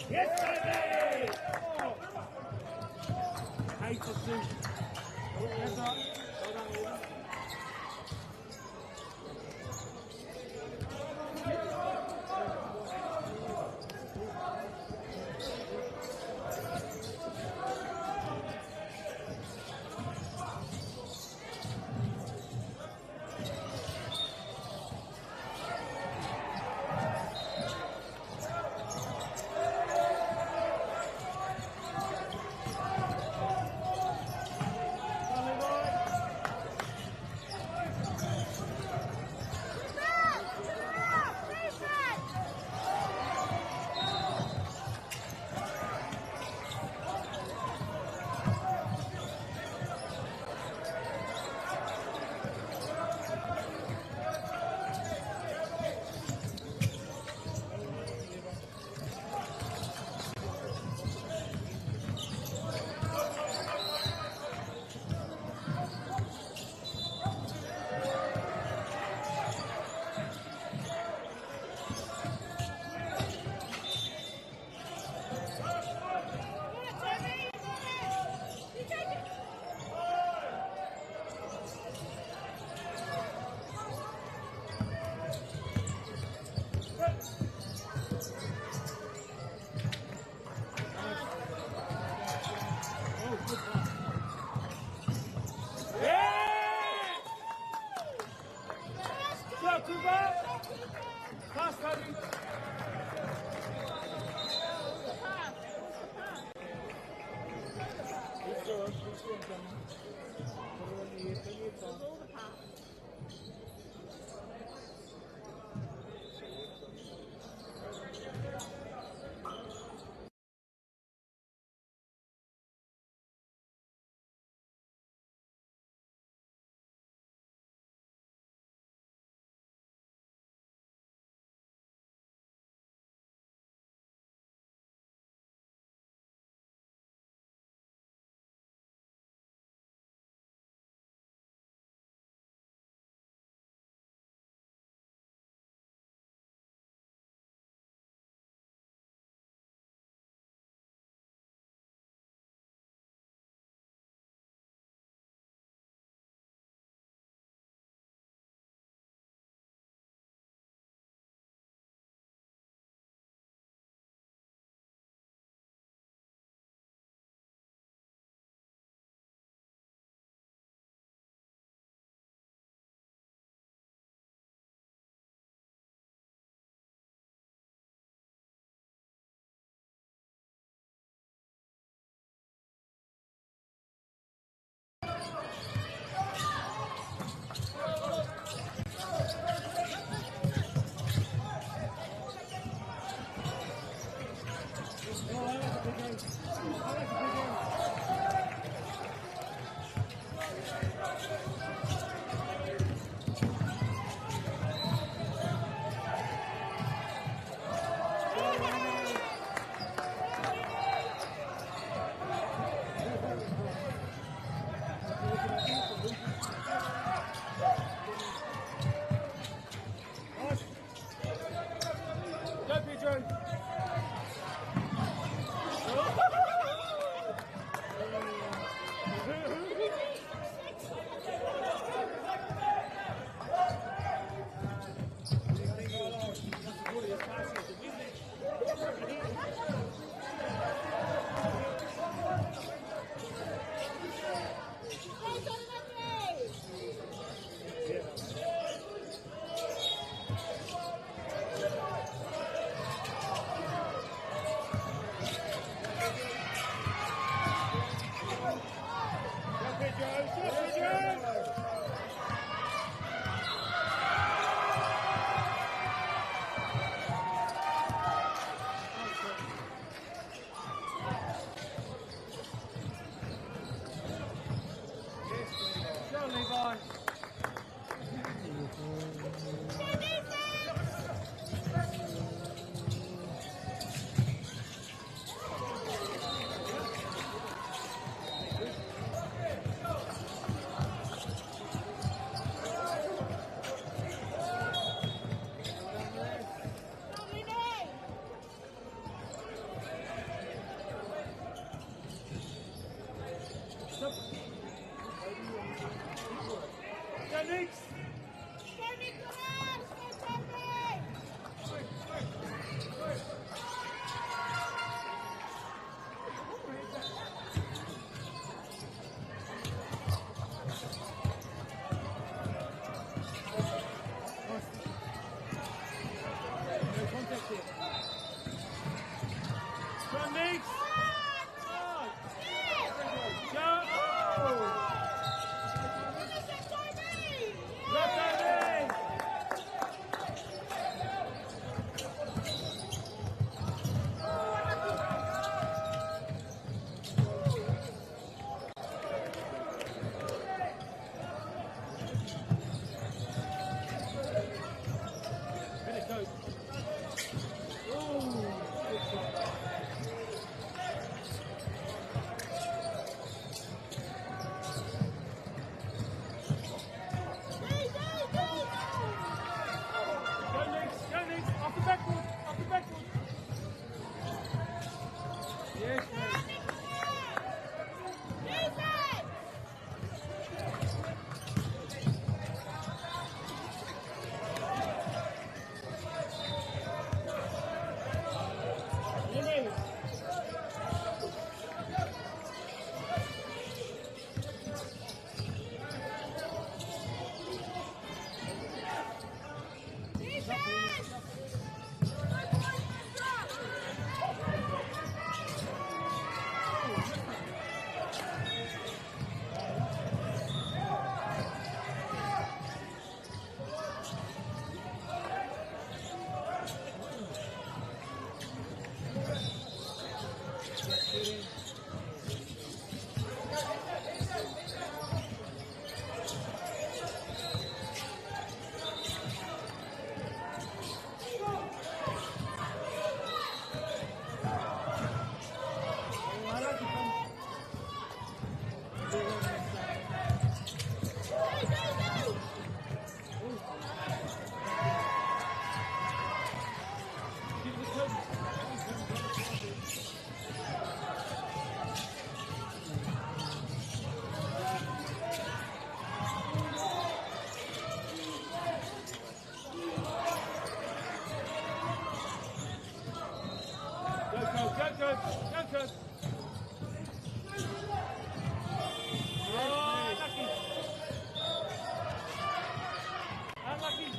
B: Yes, Toby. Hey, Toby. Hands up. Hold on, Eva. Duncan. Duncan. Oh, unlucky. Unlucky.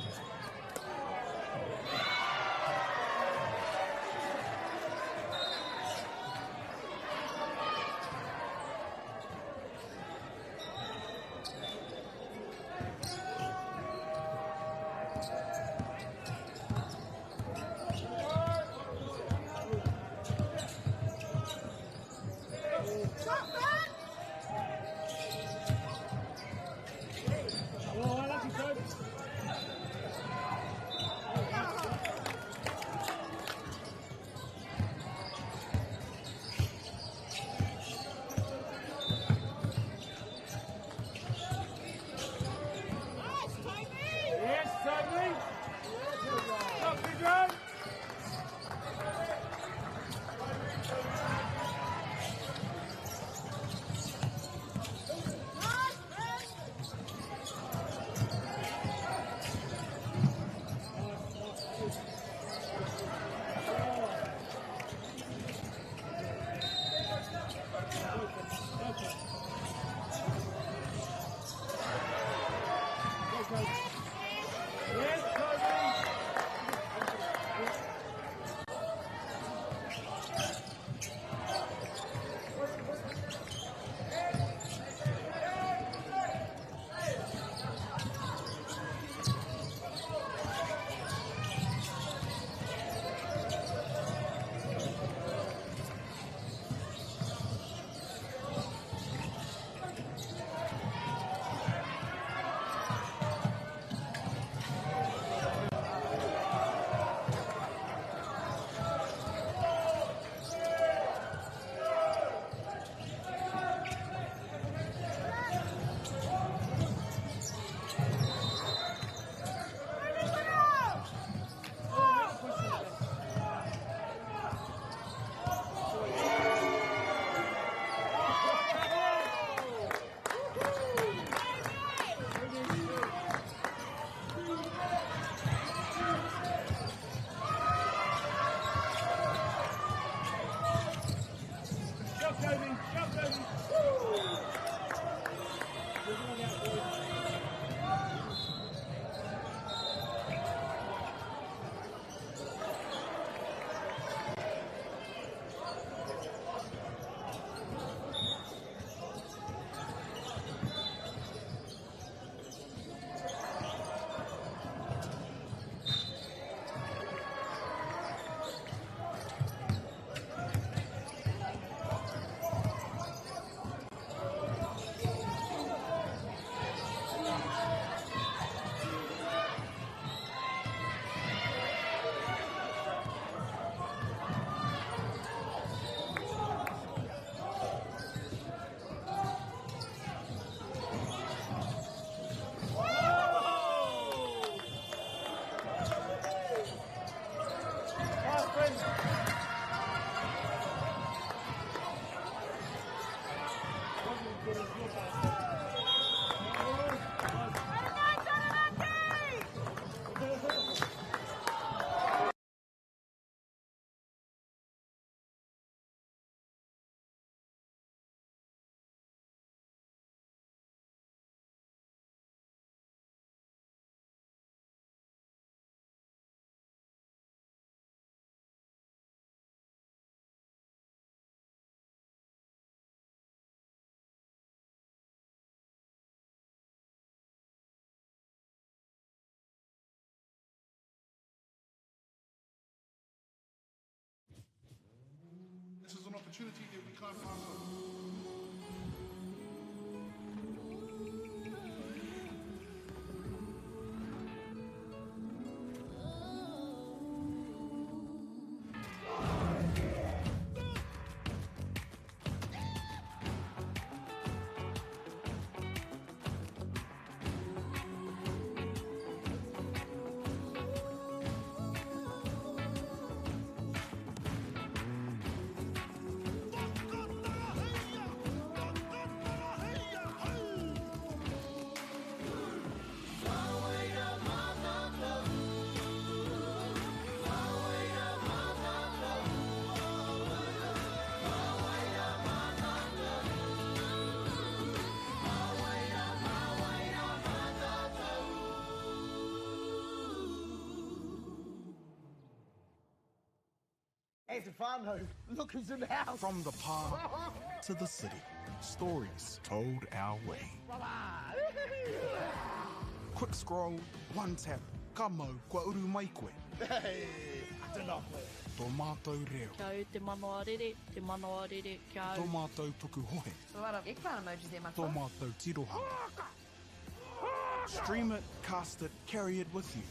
B: Oh, unlucky, coach. Yes, Tony. Up, Pedro. Yes, Tony. Go, Toby. Go, Toby.
A: This is an opportunity that we can't pass on.
L: Hey, Stefano, look who's in the house.
A: From the park to the city, stories told our way. Quick scroll, one tap. Ka mau, kua uru mai koe.
L: Hey, I don't know.
A: Tō mātou reo.
H: Kia au te manoa rere, kia au.
A: Tō mātou tuku hohe.
D: A lot of eggplant emojis there, my
A: Tō mātou tirohanga. Stream it, cast it, carry it with you.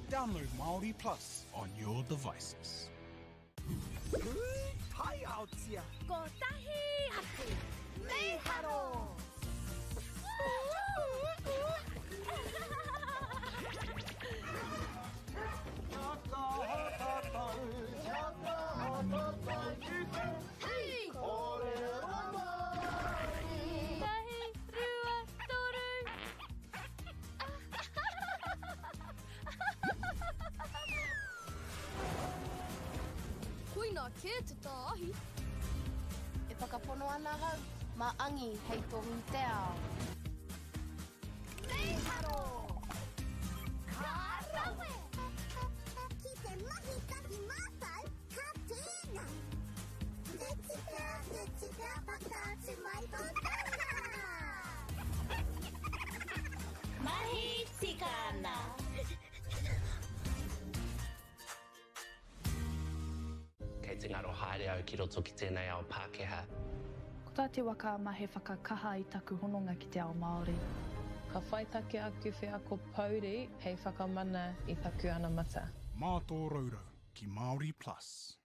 A: Download Māori Plus on your devices.
L: Pai out here.
C: Ko tahi atu.
L: Nei haro.
C: Hei! Tahi, rua, toru. Koina ke te tāhi.
D: E whakapono ana hau, maangi hei tohu te ao.
E: Nei haro. Ka rawe. Ki te mahi taki mātai, ka tēnā. Te tika, whakaatu mai tō tanga.
F: Mahi tikana.
G: Kei te ngaro haere au ki roto ki tēnei ao Pākehā.
H: Ko tā te waka ma he whakakaha i taku hononga ki te ao Māori.
I: Ka whai take aku whea ko Pauri hei whakamana i taku ana mata.
A: Mā tō raurau ki Māori Plus.